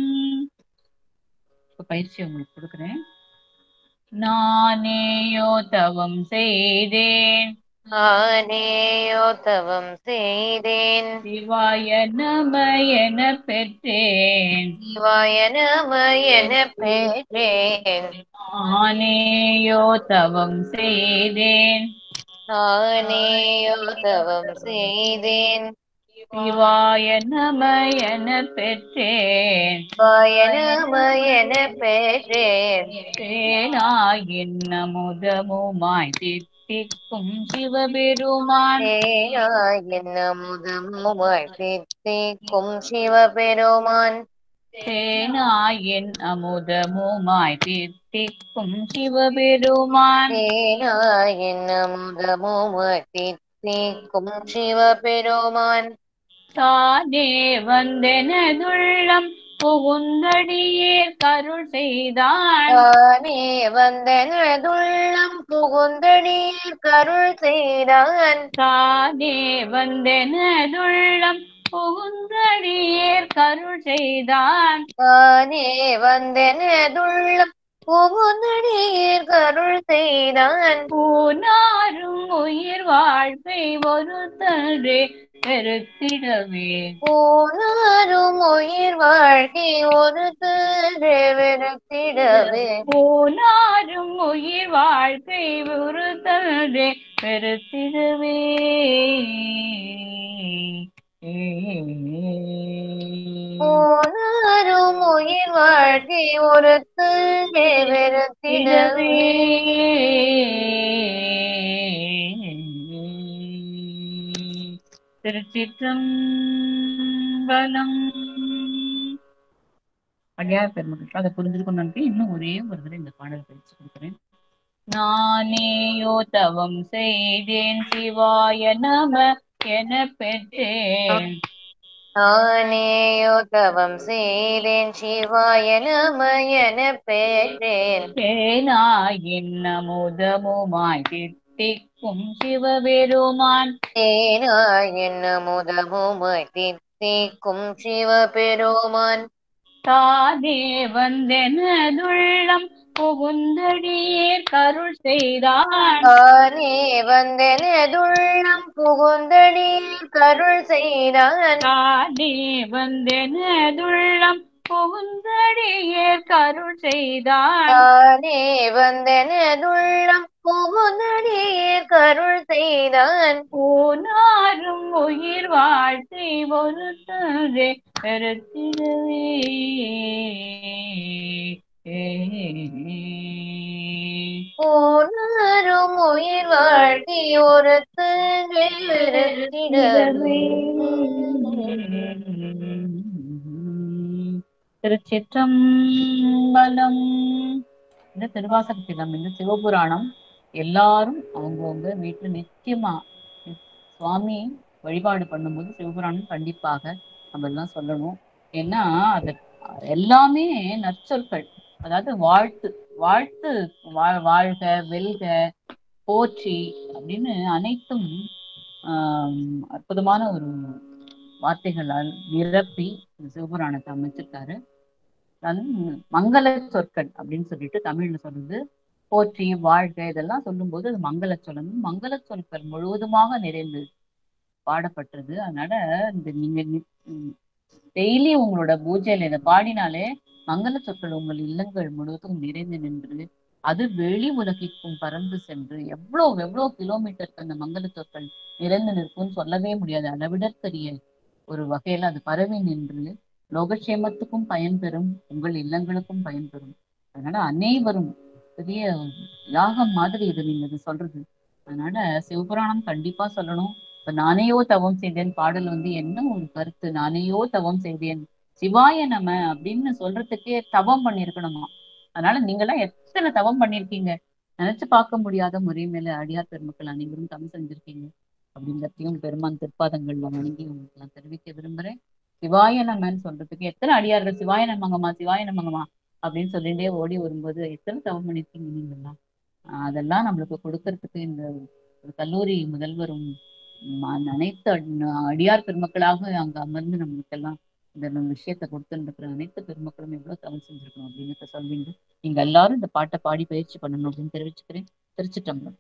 பயிற்சி உங்களுக்கு கொடுக்குறேன். நானேயோ தவம் செய்தேன் நானேயோ தவம் செய்தேன் சிவாய நம என பெற்றேன். சிவாய நம என பெற்றேன். நானேயோ தவம் செய்தேன் நானேயோ தவம் செய்தேன். சிவாய நம என பெற்றேன். சிவாய நம என பெற்றேன். தேனாயின் அமுதமுமாய் தித்திக்கும் சிவபெருமான். தேனாயின் அமுதமுமாய் தித்திக்கும் சிவபெருமான். தேனாயின் அமுதமுமாய் தித்திக்கும் சிவபெருமான். தேனாயின் அமுதமுமாய் தித்திக்கும் சிவபெருமான். தானே வந்தெனதுள்ளம் புகுந்தடியேர் கருள் செய்தான் தானே வந்தனதுள்ளம் புகுந்தடியேர் கருள் செய்தான் தானே வந்தெனதுள்ளம் புகுந்தடியேர் கருள் செய்தான் தானே வந்தனதுள்ளம் புகுந்தடியேர் கருள் செய்தான் பூனாரும் உயிர் வாழ்வை ஒருத்தரே பெருத்திடவே பூனாரும் உயிர் வாழ்க்கை ஒரு வெறுத்திடவே பூனாரும் உயிர் வாழ்க்கை ஒருத்தரே பெருத்திடவே பூனாரும் உயிர் வாழ்க்கை ஒரு வெறுத்திடவே திருச்சிற்றம்பலம். அடியார் பெருமக்கள் அதை புரிஞ்சுக்கணும்னு இன்னும் ஒரே ஒரு தடவை இந்த பாடல் பயிற்சி கொடுக்குறேன். நானேயோ தவம் செய்தேன் சிவாய நம என பெற்றேன். நானேயோ தவம் செய்தேன் சிவாய நம என பெற்றேன். தேனாயின் அமுதமுமாய் தித்திக்கும் சிவபெருமான் தேனாயின் அமுதமுமாய் தித்திக்கும் சிவபெருமான் தானே வந்தெனதுள்ளம் புகுந்தடியேர் கருள் செய்தான் தானே வந்தனதுள்ளம் புகுந்தடியேர் கருள் செய்தான் தானே வந்தெனதுள்ளம் புகுந்தடியேர் கருள் செய்தான் தானே வந்தனதுள்ளம் புகுந்தடியேர் கருள் செய்தான் பூனாரும் உயிர் வாழ்க்கை ஒருத்தரே பெருத்திடவே பூனாரும் உயிர் வாழ்க்கை ஒரு வெறுத்திடவே திருச்சிற்றம்பலம். இந்த திருவாசகத்திலம் இந்த சிவபுராணம் எல்லாரும் அவங்கவுங்க வீட்டுல நிச்சயமா சுவாமி வழிபாடு பண்ணும்போது சிவபுராணம் கண்டிப்பாக நம்ம எல்லாம் சொல்லணும். ஏன்னா அது எல்லாமே நற்சொற்கள், அதாவது வாழ்த்து வாழ்த்து வாழ்க வெல்க போற்றி அப்படின்னு அனைத்தும் அற்புதமான ஒரு வார்த்தைகளால் நிரப்பி சிவபுராணத்தை அமைச்சிருக்காரு. மங்கள சொற்கள் அப்படின்னு சொல்லிட்டு தமிழ்ல சொல்றது போற்றி வாழ்க இதெல்லாம் சொல்லும்போது அது மங்கள சொல்லணும். மங்கள சொற்கள் முழுவதுமாக நிறைந்து பாடப்பட்டது. அதனால இந்த நீங்க டெய்லி உங்களோட பூஜையில இதை பாடினாலே மங்கள சொற்கள் உங்கள் இல்லங்கள் முழுவதும் நிறைந்து நின்று அது வெளி உலகிற்கும் பறந்து சென்று எவ்வளவு கிலோமீட்டருக்கு அந்த மங்கள சொற்கள் நிறைந்து நிற்கும்னு சொல்லவே முடியாது. அளவிடற்கரிய ஒரு வகையில அது பரவி நின்று லோகக்ஷேமத்துக்கும் பயன்பெறும், உங்கள் இல்லங்களுக்கும் பயன்பெறும். அதனால அனைவரும் பெரிய யாகம் மாதிரி இது நீங்க இது சொல்றது. அதனால சிவபுராணம் கண்டிப்பா சொல்லணும். இப்ப நானேயோ தவம் செய்தேன் பாடல் என்ன ஒரு கருத்து, நானேயோ தவம் செய்தேன் சிவாய நம அப்படின்னு சொல்றதுக்கே தவம் பண்ணிருக்கணுமா. அதனால நீங்கெல்லாம் எத்தனை தவம் பண்ணிருக்கீங்க, நினைச்சு பார்க்க முடியாத முறை மேல அடியார் பெருமக்கள் அனைவரும் தவம் செஞ்சிருக்கீங்க அப்படிங்கிறதையும் பெருமான் திருப்பாதங்கள்ல வணங்கி உங்களுக்கு எல்லாம் தெரிவிக்க விரும்புறேன். சிவாய நமன்னு சொல்றதுக்கு எத்தனை அடியார்கள் சிவாய நமங்கம்மா சிவாய நமங்கம்மா அப்படின்னு சொல்லிட்டே ஓடி வரும்போது எத்தனை தவம் பண்ணிருக்கீங்க நீங்கெல்லாம். அதெல்லாம் நம்மளுக்கு கொடுக்கறதுக்கு இந்த ஒரு கல்லூரி முதல்வரும் அனைத்து அடியார் பெருமக்களாக அங்க அமர்ந்து நம்மளுக்கு எல்லாம் இந்த விஷயத்த கொடுத்துட்டு இருக்கிற அனைத்து பெருமக்களும் எவ்வளவு தவம் செஞ்சிருக்கணும் அப்படின்னு சொல்லிட்டு நீங்க எல்லாரும் இந்த பாட்டை பாடி பயிற்சி பண்ணணும் அப்படின்னு தெரிவிச்சுக்கிறேன். திருச்சிட்டம்பலம்.